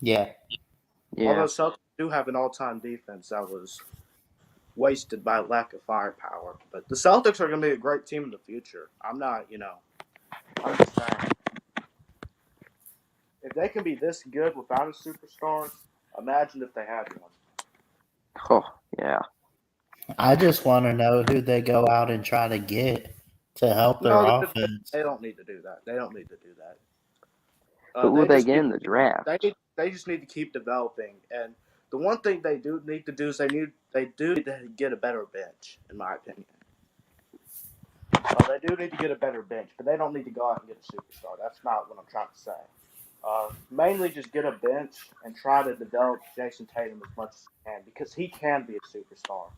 Yeah. Although Celtics do have an all-time defense that was wasted by lack of firepower. But the Celtics are going to be a great team in the future. I'm just saying. If they can be this good without a superstar, imagine if they had one. Oh, yeah. I just want to know who they go out and try to get to help their offense. They don't need to do that. They don't need to do that. Who will they get in the draft? They just need to keep developing. And the one thing they do need to do is they do need to get a better bench, in my opinion. They do need to get a better bench, but they don't need to go out and get a superstar. That's not what I'm trying to say. Mainly just get a bench and try to develop Jason Tatum as much as you can, because he can be a superstar.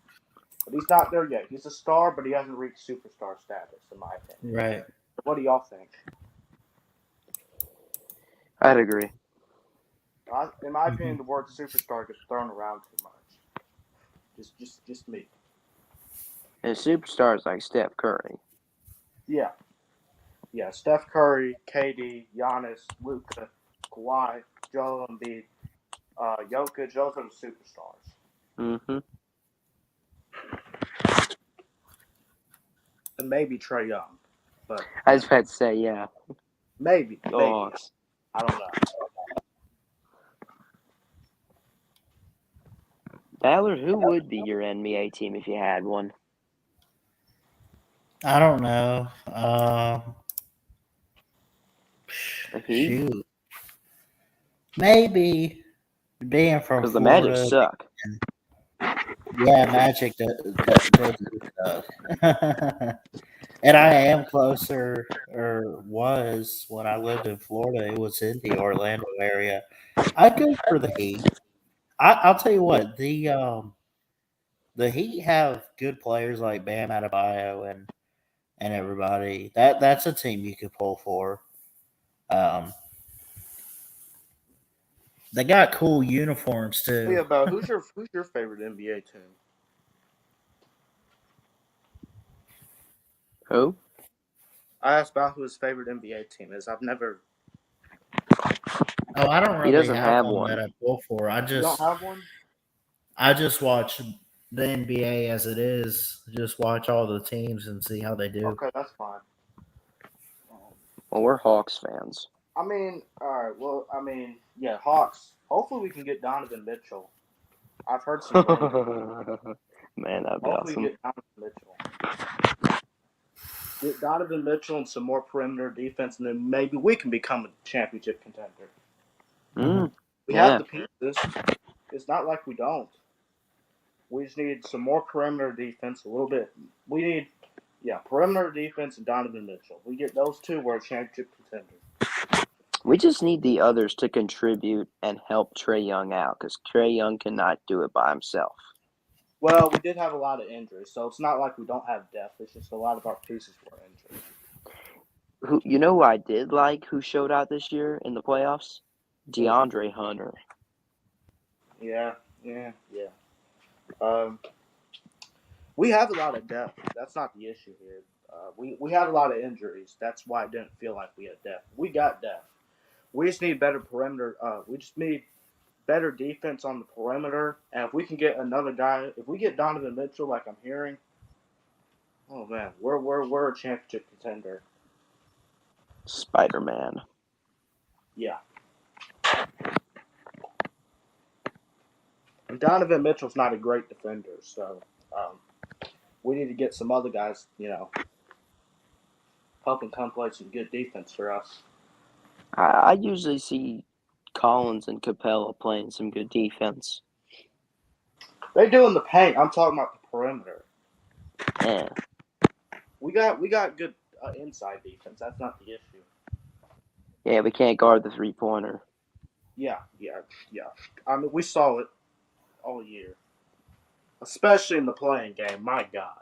But he's not there yet. He's a star, but he hasn't reached superstar status, in my opinion. Right. What do y'all think? I'd agree. In my opinion, the word superstar gets thrown around too much. Just me. And superstars like Steph Curry. Yeah. Yeah, Steph Curry, KD, Giannis, Luka, Kawhi, Joel Embiid, Jokic, those are the superstars. Mm-hmm. And maybe Trae Young. But I was about to say, yeah. maybe. Dogs. I don't know. Ballard, who would be your NBA team if you had one? I don't know. Shoot. Maybe being from Because the Florida. Magic suck. Yeah, Magic does suck. And I am closer, or was when I lived in Florida. It was in the Orlando area. I'd go for the Heat. I'll tell you what, the Heat have good players like Bam Adebayo and everybody. That's a team you could pull for. They got cool uniforms too. Yeah, but who's your favorite NBA team? Who? I asked about who his favorite NBA team is. I've never. Oh, I don't really He doesn't have have one that I pull for. You don't have one? I just watch the NBA as it is. Just watch all the teams and see how they do. Okay, that's fine. Well, we're Hawks fans. I mean, all right. Well, I mean, yeah, Hawks. Hopefully, we can get Donovan Mitchell. I've heard some. Man, that'd be Hopefully, awesome. get Donovan Mitchell. Get Donovan Mitchell and some more perimeter defense, and then maybe we can become a championship contender. We have the pieces. It's not like we don't. We just need some more perimeter defense, a little bit. We need, perimeter defense and Donovan Mitchell. We get those two, we're a championship contender. We just need the others to contribute and help Trae Young out, because Trae Young cannot do it by himself. Well, we did have a lot of injuries, so it's not like we don't have depth. It's just a lot of our pieces were injured. Who I did like who showed out this year in the playoffs? DeAndre Hunter. Yeah. We have a lot of depth. That's not the issue here. We had a lot of injuries. That's why it didn't feel like we had depth. We got depth. We just need better perimeter. We just need better defense on the perimeter. And if we can get another guy, if we get Donovan Mitchell, like I'm hearing, oh man, we're a championship contender. Spider-Man. Yeah. And Donovan Mitchell's not a great defender, so we need to get some other guys, help him come play some good defense for us. I usually see Collins and Capella playing some good defense. They do in the paint. I'm talking about the perimeter. Yeah. We got good inside defense. That's not the issue. Yeah, we can't guard the 3-pointer. Yeah. I mean, we saw it all year, especially in the playing game. My God.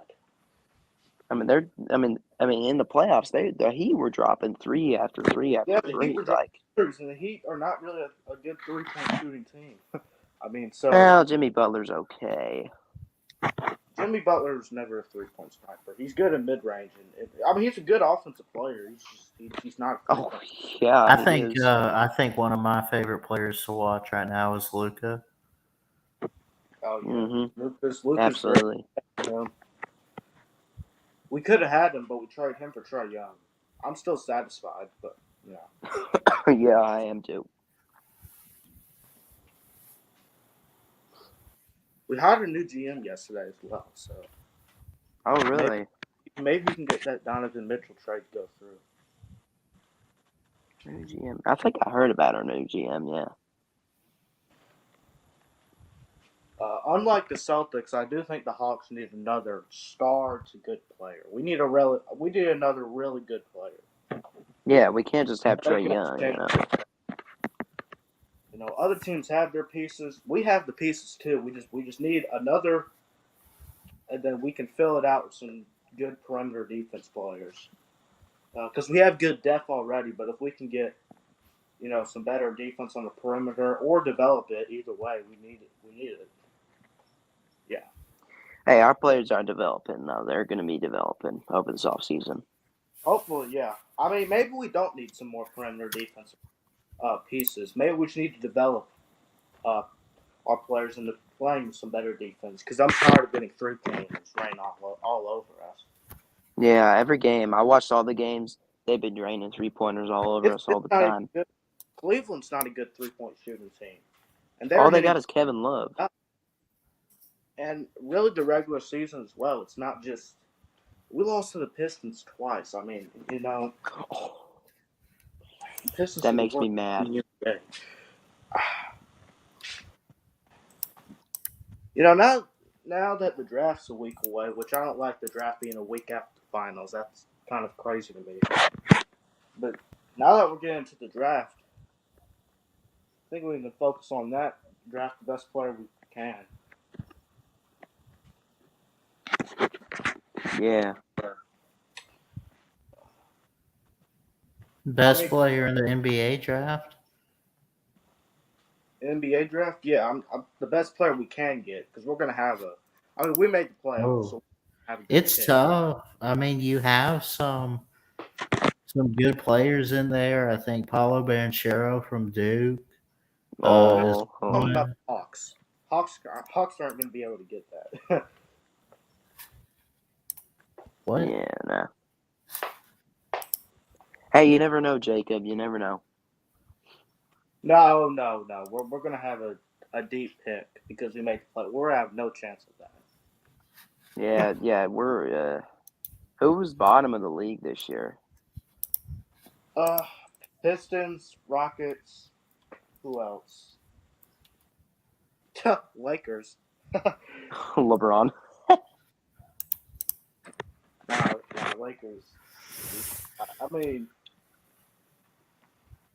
I mean, in the playoffs, the Heat were dropping 3 after 3 after Yeah, the 3. Heat were Like, and the Heat are not really a good 3-point shooting team. I mean, so well, Jimmy Butler's okay. Jimmy Butler's never a 3-point sniper. He's good in mid range, and he's a good offensive player. He's not. Oh yeah, I think one of my favorite players to watch right now is Luka. Oh yeah, Mm-hmm. Lucas, Absolutely. We could have had him, but we traded him for Trae Young. I'm still satisfied, but Yeah, I am too. we hired a new GM yesterday as well, so Oh really? maybe we can get that Donovan Mitchell trade to go through. New GM. I think I heard about our new GM. Yeah. Unlike the Celtics, I do think the Hawks need another star to good player. We need another really good player. Yeah, we can't just have Trae Young. Other teams have their pieces. We have the pieces too. We just need another, and then we can fill it out with some good perimeter defense players. Because we have good depth already, but if we can get, some better defense on the perimeter or develop it, either way, we need it. We need it. Yeah. Hey, our players are developing though. They're going to be developing over this offseason. Hopefully, yeah. I mean, maybe we don't need some more perimeter defense pieces. Maybe we just need to develop our players into playing some better defense. Because I'm tired of getting 3-pointers rain all over us. Yeah, every game. I watched all the games. They've been draining 3-pointers all over us all the time. Cleveland's not a good 3-point shooting team. And all they got is Kevin Love. And really the regular season as well. It's not just – we lost to the Pistons twice. I mean, Pistons that makes me mad. Now that the draft's a week away, which I don't like the draft being a week after the finals. That's kind of crazy to me. But now that we're getting to the draft, I think we can focus on that. Draft the best player we can. Yeah. Best player in the NBA draft? NBA draft? Yeah, I'm the best player we can get because we're going to have we made the playoffs. So it's tough. I mean, you have some good players in there. I think Paulo Banchero from Duke. Talking about the Hawks. Hawks aren't going to be able to get that. What? Yeah, no. Hey, you never know, Jacob. You never know. No. We're going to have a deep pick because we made the play. We're going to have no chance of that. Yeah. We're who was bottom of the league this year? Pistons, Rockets. Who else? Lakers. LeBron. No, Lakers. I mean,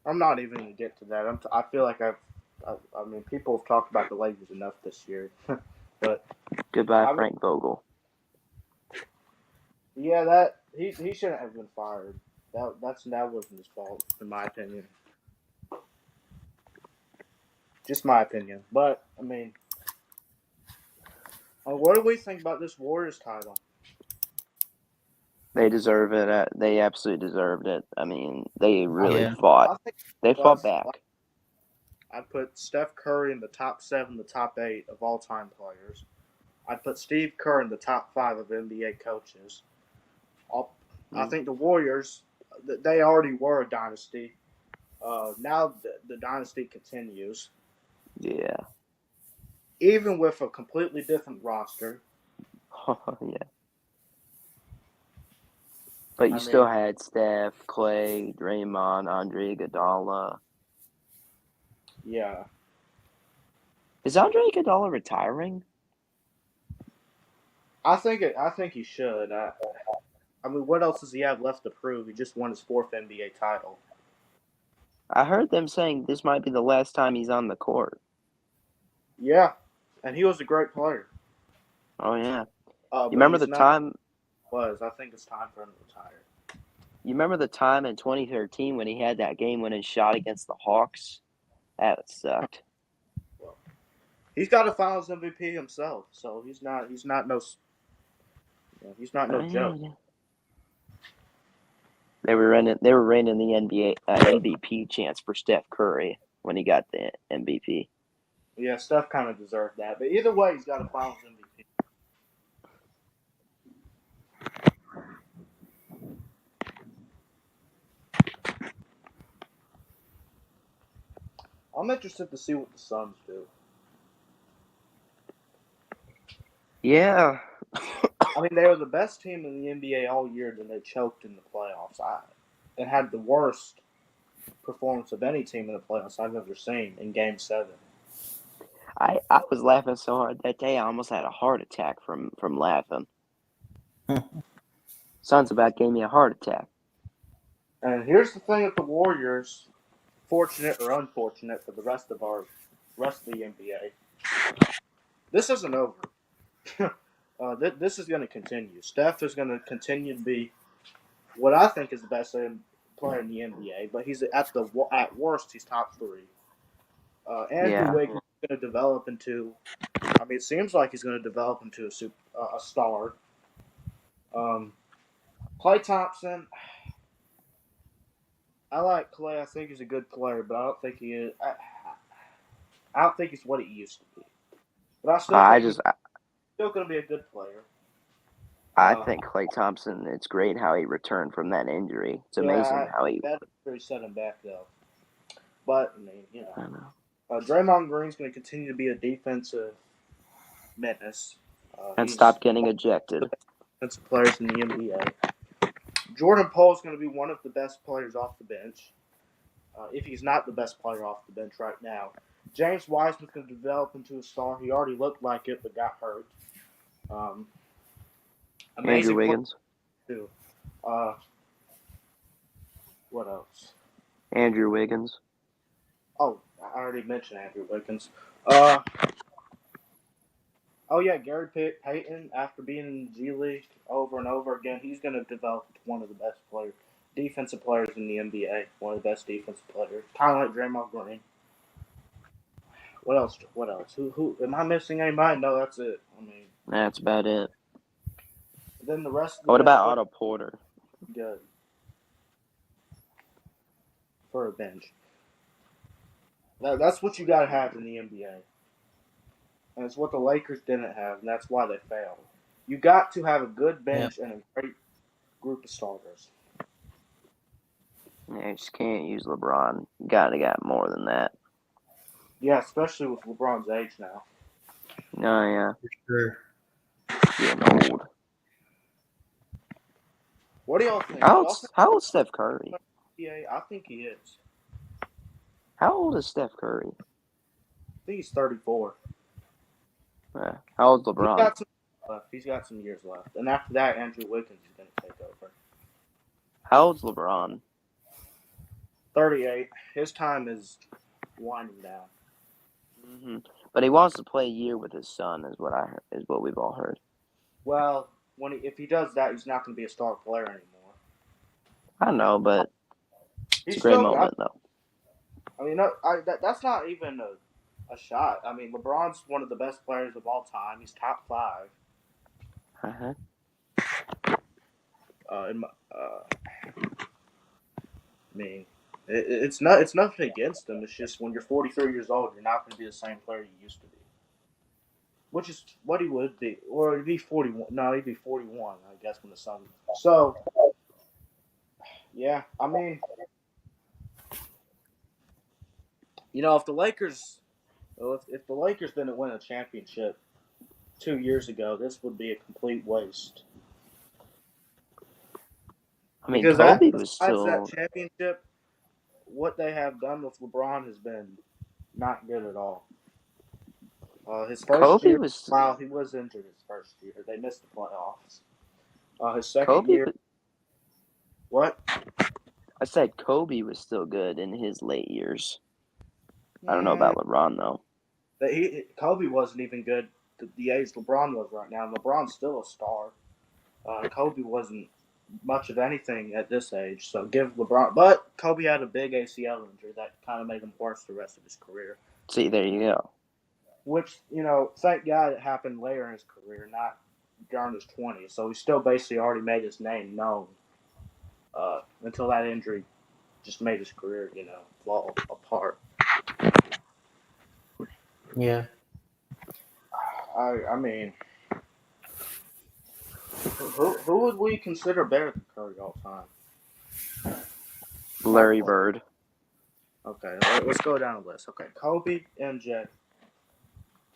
I'm not even going to get to that. I feel like I mean, people have talked about the Lakers enough this year. But goodbye, Frank Vogel. Yeah, he shouldn't have been fired. That wasn't his fault, in my opinion. Just my opinion. But, I mean, what do we think about this Warriors title? They deserve it. They absolutely deserved it. I mean, they really Yeah. fought. I think They fought back. I'd put Steph Curry in the top 7, the top 8 of all-time players. I'd put Steve Kerr in the top 5 of NBA coaches. I think the Warriors, they already were a dynasty. Now the dynasty continues. Yeah. Even with a completely different roster. Yeah. But you still had Steph, Clay, Draymond, Andre Iguodala. Yeah. Is Andre Iguodala retiring? I think he should. I mean, what else does he have left to prove? He just won his 4th NBA title. I heard them saying this might be the last time he's on the court. Yeah, and he was a great player. Oh yeah. You remember the time? I think it's time for him to retire. You remember the time in 2013 when he had that game-winning shot against the Hawks? That sucked. Well, he's got a Finals MVP himself, so he's not no joke. Yeah. They were running the NBA MVP chance for Steph Curry when he got the MVP. Yeah, Steph kind of deserved that, but either way, he's got a Finals MVP. I'm interested to see what the Suns do. Yeah. I mean, they were the best team in the NBA all year, then they choked in the playoffs. It had the worst performance of any team in the playoffs I've ever seen in Game 7. I was laughing so hard that day I almost had a heart attack from laughing. Suns about gave me a heart attack. And here's the thing with the Warriors, fortunate or unfortunate for the rest of the NBA. This isn't over. This is going to continue. Steph is going to continue to be what I think is the best player in the NBA, but he's at worst he's top 3. Andrew Wiggins is going to develop into. I mean, it seems like he's going to develop into a star. Klay Thompson. I like Klay. I think he's a good player, but I don't think he is. I don't think he's what he used to be. But he's still going to be a good player. I think Klay Thompson. It's great how he returned from that injury. It's amazing how he. That really set him back though. But I mean, I know. Draymond Green's going to continue to be a defensive menace. And stop getting ejected. Defensive players in the NBA. Jordan Poole is going to be one of the best players off the bench. If he's not the best player off the bench right now. James Wiseman's going to develop into a star. He already looked like it, but got hurt. Andrew Wiggins. Too. What else? Andrew Wiggins. Oh, I already mentioned Andrew Wiggins. Gary Payton, after being in the G League over and over again, he's going to develop into one of the best defensive players in the NBA. One of the best defensive players. Kind of like Draymond Green. What else? Who am I missing anybody? No, that's it. I mean, that's about it. Then the rest of what about Otto Porter? Good. For a bench. That's what you got to have in the NBA. And it's what the Lakers didn't have, and that's why they failed. You got to have a good bench and a great group of starters. Yeah, you just can't use LeBron. You gotta got more than that. Yeah, especially with LeBron's age now. Oh, yeah. For sure. Getting old. What do y'all think? How old's Steph Curry? Yeah, I think he is. How old is Steph Curry? I think he's 34. Yeah. How old's LeBron? He's got some years left. And after that, Andrew Wiggins is going to take over. How old's LeBron? 38. His time is winding down. Mm-hmm. But he wants to play a year with his son, is what I heard, is what we've all heard. Well, if he does that, he's not going to be a star player anymore. I know, but it's a great moment, though. I mean, that's not even a shot. I mean, LeBron's one of the best players of all time. He's top 5. Uh-huh. In my, I mean, it's nothing against him. It's just when you're 43 years old, you're not going to be the same player you used to be. Which is what he would be, or he'd be 41. No, he'd be 41, I guess, when the sun. So, yeah, I mean, if the Lakers, if the Lakers didn't win a championship 2 years ago, this would be a complete waste. I mean, Because Kobe was besides that still. championship, what they have done with LeBron has been not good at all. His first Kobe year, was. wow, he was injured his first year. They missed the playoffs. His second Kobe. year, what? I said Kobe was still good in his late years. I don't know about LeBron though. Kobe wasn't even good the age LeBron was right now. LeBron's still a star. Kobe wasn't much of anything at this age, so give LeBron. But Kobe had a big ACL injury that kind of made him worse the rest of his career. See, there you go. Which, thank God it happened later in his career, not during his 20s. So he still basically already made his name known until that injury just made his career, fall apart. Yeah. I mean, who would we consider better than Curry all time? Larry Bird. Okay, let's go down the list. Okay, Kobe, MJ,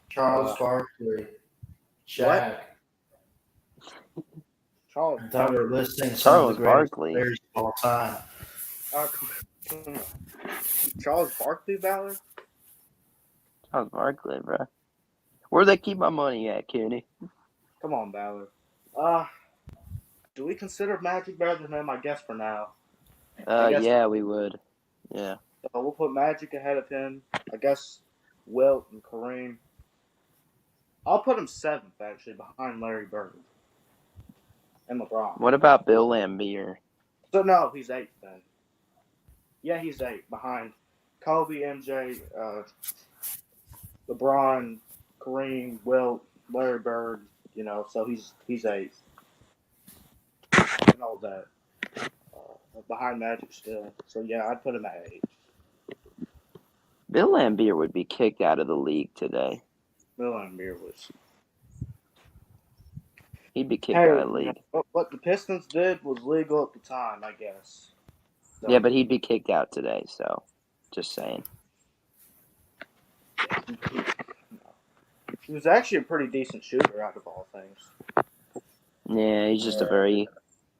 Charles Barkley, Shaq. Charles. I thought we were listing some Charles of the greatest Barkley. players of all time. Charles Barkley, Ballard. Charles Barkley, bro. Where they keep my money at, Kenny? Come on, Ballard. Do we consider Magic better than him? I guess for now. guess- Yeah, we would. Yeah. So we'll put Magic ahead of him. I guess Wilt and Kareem. I'll put him 7th, actually, behind Larry Bird and LeBron. What about Bill Laimbeer? So, no, he's 8th then. Yeah, he's 8th, behind Kobe, MJ, LeBron, Kareem, Wilt, Larry Bird, so he's 8th. And all that. Behind Magic still. So, yeah, I'd put him at 8th. Bill Laimbeer would be kicked out of the league today. Bill Laimbeer was. He'd be kicked out of the league. What the Pistons did was legal at the time, I guess. So, Yeah, but he'd be kicked out today, so just saying. he was actually a pretty decent shooter out of all things. Yeah, he's just a very,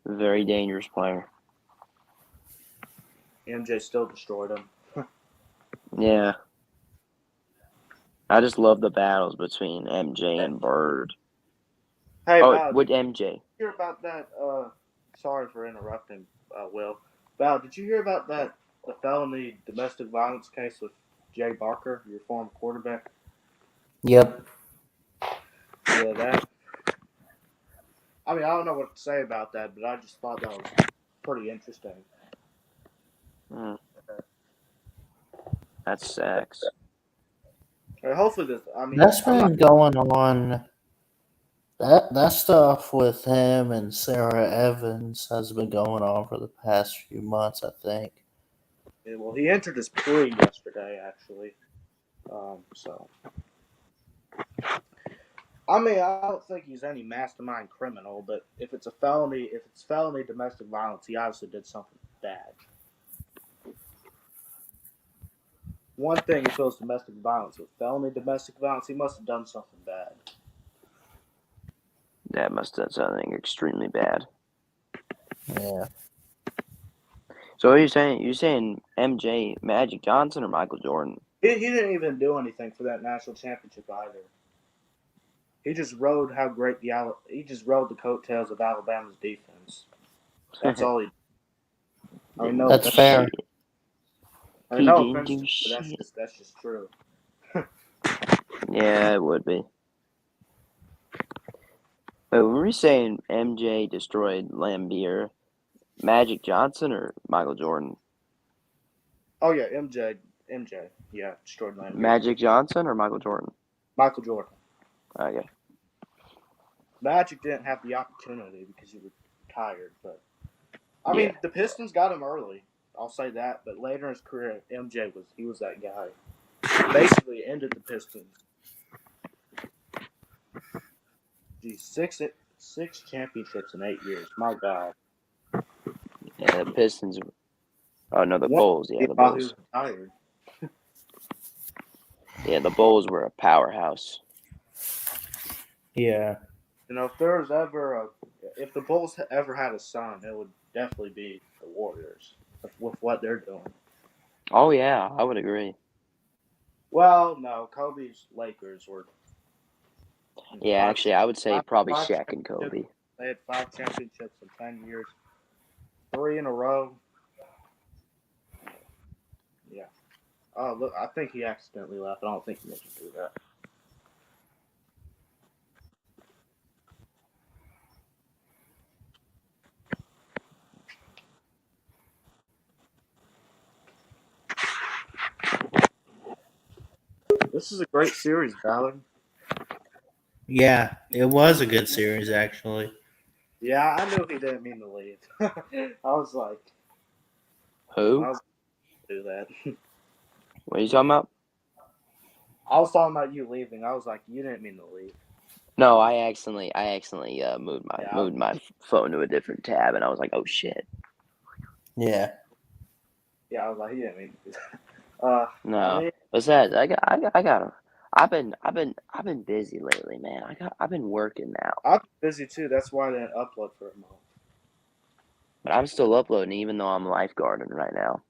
very dangerous player. MJ still destroyed him. Yeah. I just love the battles between MJ and Bird. Hey, Oh, Val, with did MJ. you hear about that? Sorry for interrupting, Will. Val, did you hear about the felony domestic violence case with Jay Barker, your former quarterback? Yep. Yeah, that. I mean, I don't know what to say about that, but I just thought that was pretty interesting. That sucks. Hopefully, this. I mean, That's been going on. That stuff with him and Sarah Evans has been going on for the past few months, I think. Yeah, well, he entered his plea yesterday, actually. So, I mean, I don't think he's any mastermind criminal, but if it's felony domestic violence, he obviously did something bad. One thing he feels domestic violence. With felony domestic violence, he must have done something bad. That must have done something extremely bad. Yeah. So what are you saying? You're saying MJ, Magic Johnson, or Michael Jordan? He didn't even do anything for that national championship either. He just rode the coattails of Alabama's defense. That's all he. I mean, no, That's fair. I mean, no He offense, didn't do but shit. that's just true. Yeah, it would be. But when we're saying MJ destroyed Laimbeer, Magic Johnson or Michael Jordan? Oh yeah, MJ. MJ. Yeah, Jordan Lane. Magic Johnson or Michael Jordan? Michael Jordan. Okay. Magic didn't have the opportunity because he was retired, but I mean the Pistons got him early. I'll say that, but later in his career, MJ was that guy. Basically ended the Pistons. Geez, six championships in 8 years. My God. Yeah, the Pistons. Oh no, the One Bulls. Yeah, the while he Bulls. was retired. Yeah, the Bulls were a powerhouse. Yeah. You know, if the Bulls ever had a son, it would definitely be the Warriors with what they're doing. Oh yeah, I would agree. Well, no, Kobe's Lakers were. Yeah, actually, I would say probably five Shaq and Kobe. championships. They had 5 championships in 10 years, 3 in a row. Yeah. Oh, look, I think he accidentally left. I don't think he meant to do that. This is a great series, Ballard. Yeah, it was a good series, actually. Yeah, I knew he didn't mean to leave. I was like, Who? I was do that. What are you talking about? I was talking about you leaving. I was like, you didn't mean to leave. No, I accidentally moved my phone to a different tab, and I was like, oh shit. Yeah. Yeah, I was like, he didn't mean to do that. No. I mean, Besides, I got. I've been busy lately, man. I've been working now, I'm busy too. That's why I didn't upload for a month. but I'm still uploading, even though I'm lifeguarding right now.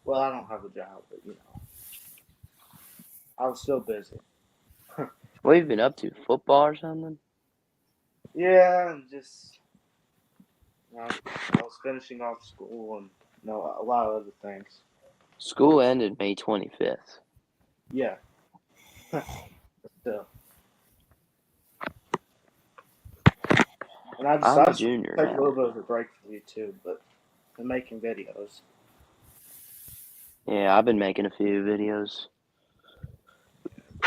Well, I don't have a job, but you know, I was still busy. What have you been up to? Football or something? Yeah, and just I was finishing off school and a lot of other things. School ended May 25th. Yeah. Still. And I I'm a decided to junior take a now. little bit of a break from YouTube, but I'm making videos. Yeah, I've been making a few videos.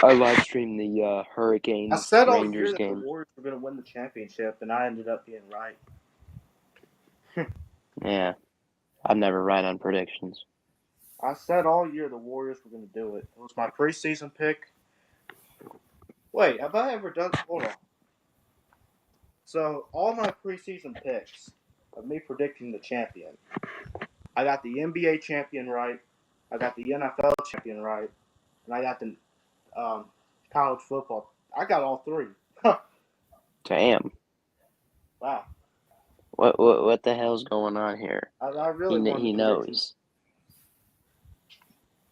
I live streamed the I Hurricanes said all year Rangers that the game. Warriors were going to win the championship, and I ended up being right. Yeah, I'm never right on predictions. I said all year the Warriors were going to do it. It was my preseason pick. Wait, have I ever done? Hold on. So all my preseason picks of me predicting the champion, I got the NBA champion right, I got the NFL champion right, and I got the college football. I got all 3. Damn. Wow. What the hell's going on here? I really wanted He to predict. knows.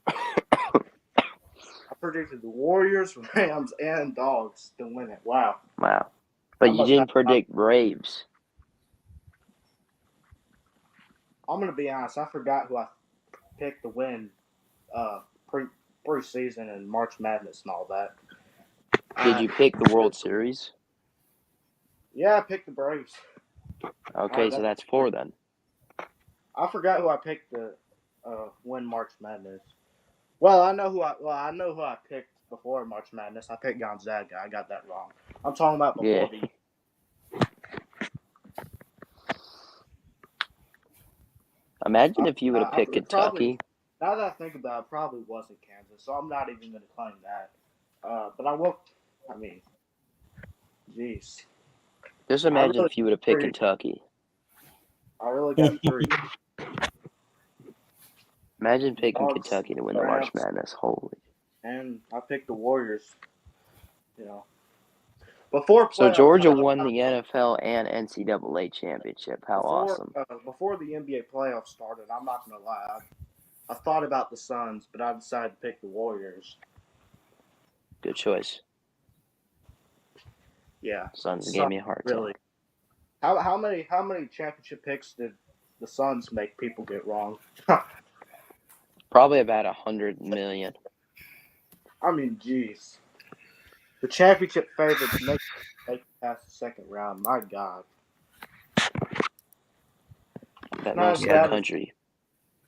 I predicted the Warriors, Rams, and Dogs to win it. Wow. Wow. But you didn't predict Braves. I'm gonna be honest. I forgot who I picked to win preseason and March Madness and all that. Did you pick the World Series? Yeah, I picked the Braves. Okay, so that's 4 then. I forgot who I picked to win March Madness. Well, I know who I picked before March Madness. I picked Gonzaga. I got that wrong. I'm talking about before the. Imagine if you would have picked Kentucky. Now that I think about it, it probably wasn't Kansas, so I'm not even going to claim that. But I will. I mean, jeez. Just imagine if you would have picked Kentucky. I really got 3. Imagine picking Kentucky to win the March Madness. Holy. And I picked the Warriors. You know. Before so Georgia won the NFL and NCAA championship. How awesome. Before the NBA playoffs started, I'm not going to lie. I thought about the Suns, but I decided to pick the Warriors. Good choice. Yeah. Suns gave me a hard time. Really. How many championship picks did the Suns make people get wrong? Probably about 100 million. I mean, jeez. The championship favorites make it past the second round. My God. That most of the country.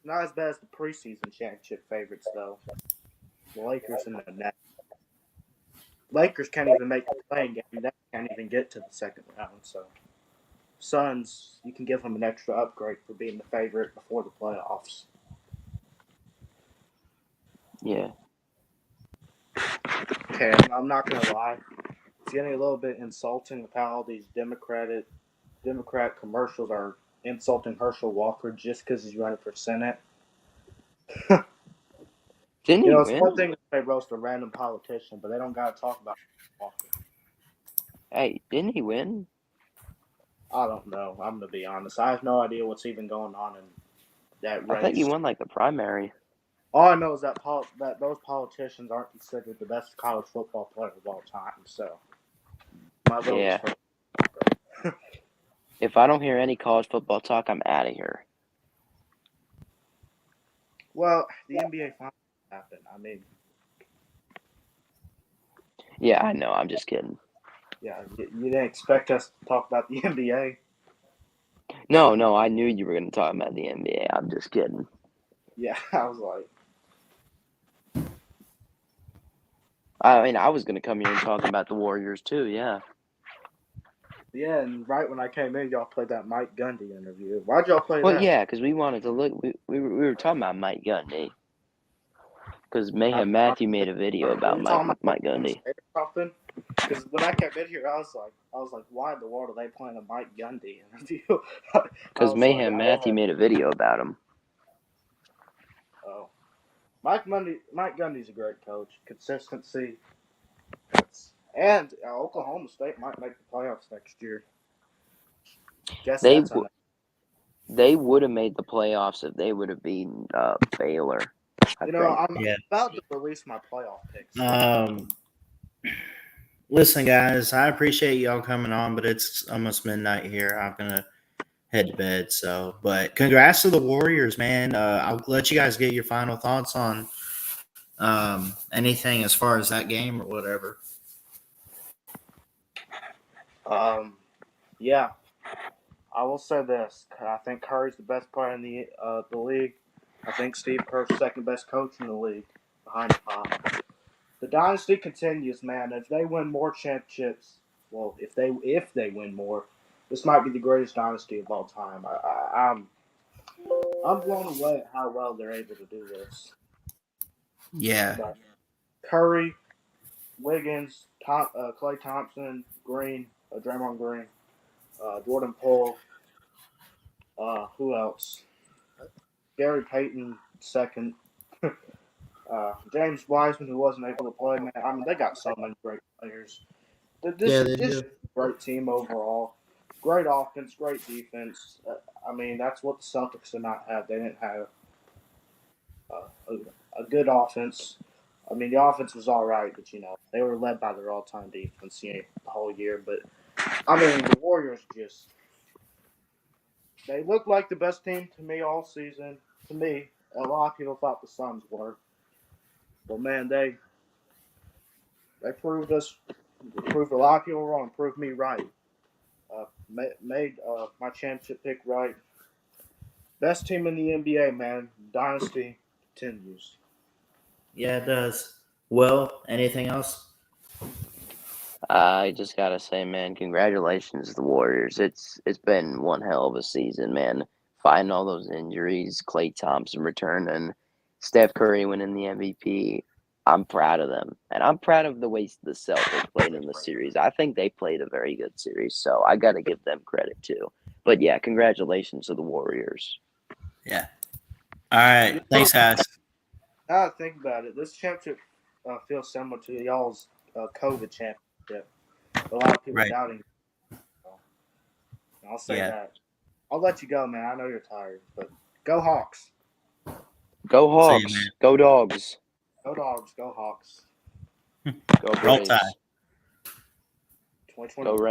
Not as bad as the preseason championship favorites, though. The Lakers and the Nets. Lakers can't even make the playing game. Nets can't even get to the second round. So, Suns, you can give them an extra upgrade for being the favorite before the playoffs. Yeah. Okay, I'm not gonna lie. It's getting a little bit insulting with how all these Democrat commercials are insulting Herschel Walker just because he's running for Senate. Didn't You he know, it's win? one thing if they roast a random politician, but they don't gotta talk about Walker. Hey, didn't he win? I don't know. I'm gonna be honest. I have no idea what's even going on in that I think he race. won like the primary. All I know is that those politicians aren't considered the best college football player of all time. So my vote Yeah. is for. If I don't hear any college football talk, I'm out of here. Well, the NBA finals happened. I mean, Yeah, I know. I'm just kidding. yeah, you didn't expect us to talk about the NBA. No, I knew you were going to talk about the NBA. I'm just kidding. Yeah, I was like, I mean, I was going to come here and talk about the Warriors too. Yeah. yeah, and right when I came in, y'all played that Mike Gundy interview. Why'd y'all play Well, that? yeah, because we wanted to look. We were talking about Mike Gundy. Because Mayhem Matthew made a video Were about you talking about Mike Oklahoma Gundy. State or something? Because when I came in here, I was like, why in the world are they playing a Mike Gundy interview? I Because was Mayhem like, Matthew made a video about him. oh, Mike Gundy's a great coach. Consistency, and Oklahoma State might make the playoffs next year. Guess They that's they would have made the playoffs if they would have beaten Baylor. I you know, think. I'm about to release my playoff picks. Listen, guys, I appreciate y'all coming on, but it's almost midnight here. I'm gonna head to bed. So, but congrats to the Warriors, man. I'll let you guys get your final thoughts on anything as far as that game or whatever. Yeah, I will say this. I think Curry's the best player in the league. I think Steve Kerr's second best coach in the league behind Pop. The dynasty continues, man. If they win more championships, well, if they win more, this might be the greatest dynasty of all time. I'm blown away at how well they're able to do this. Yeah. But Curry, Wiggins, Klay Thompson, Green, Draymond Green, Jordan Poole. Who else? Gary Payton second. James Wiseman, who wasn't able to play, man. I mean, they got so many great players. This is a great team overall. Great offense, great defense. I mean, that's what the Celtics did not have. They didn't have a good offense. I mean, the offense was all right, but they were led by their all-time defense, the whole year. But I mean, the Warriors they looked like the best team to me all season. To me, a lot of people thought the Suns were, but man, they proved a lot of people wrong, proved me right. Made my championship pick right. Best team in the NBA, man. Dynasty continues. Yeah, it does. Well, anything else? I just gotta say, man, congratulations to the Warriors. It's been one hell of a season, man. Fighting all those injuries, Klay Thompson returning, Steph Curry winning the MVP. I'm proud of them, and I'm proud of the way the Celtics played in the series. I think they played a very good series, so I got to give them credit too. But yeah, congratulations to the Warriors. Yeah. All right. Thanks, guys. Now that I think about it, this championship feels similar to y'all's COVID championship. A lot of people doubting. I'll say that. I'll let you go, man. I know you're tired, but go Hawks. Go Hawks. See you, man. Go Dogs. Go Dogs. Go Hawks. Go Roll Braves. Tide. Go Rangers.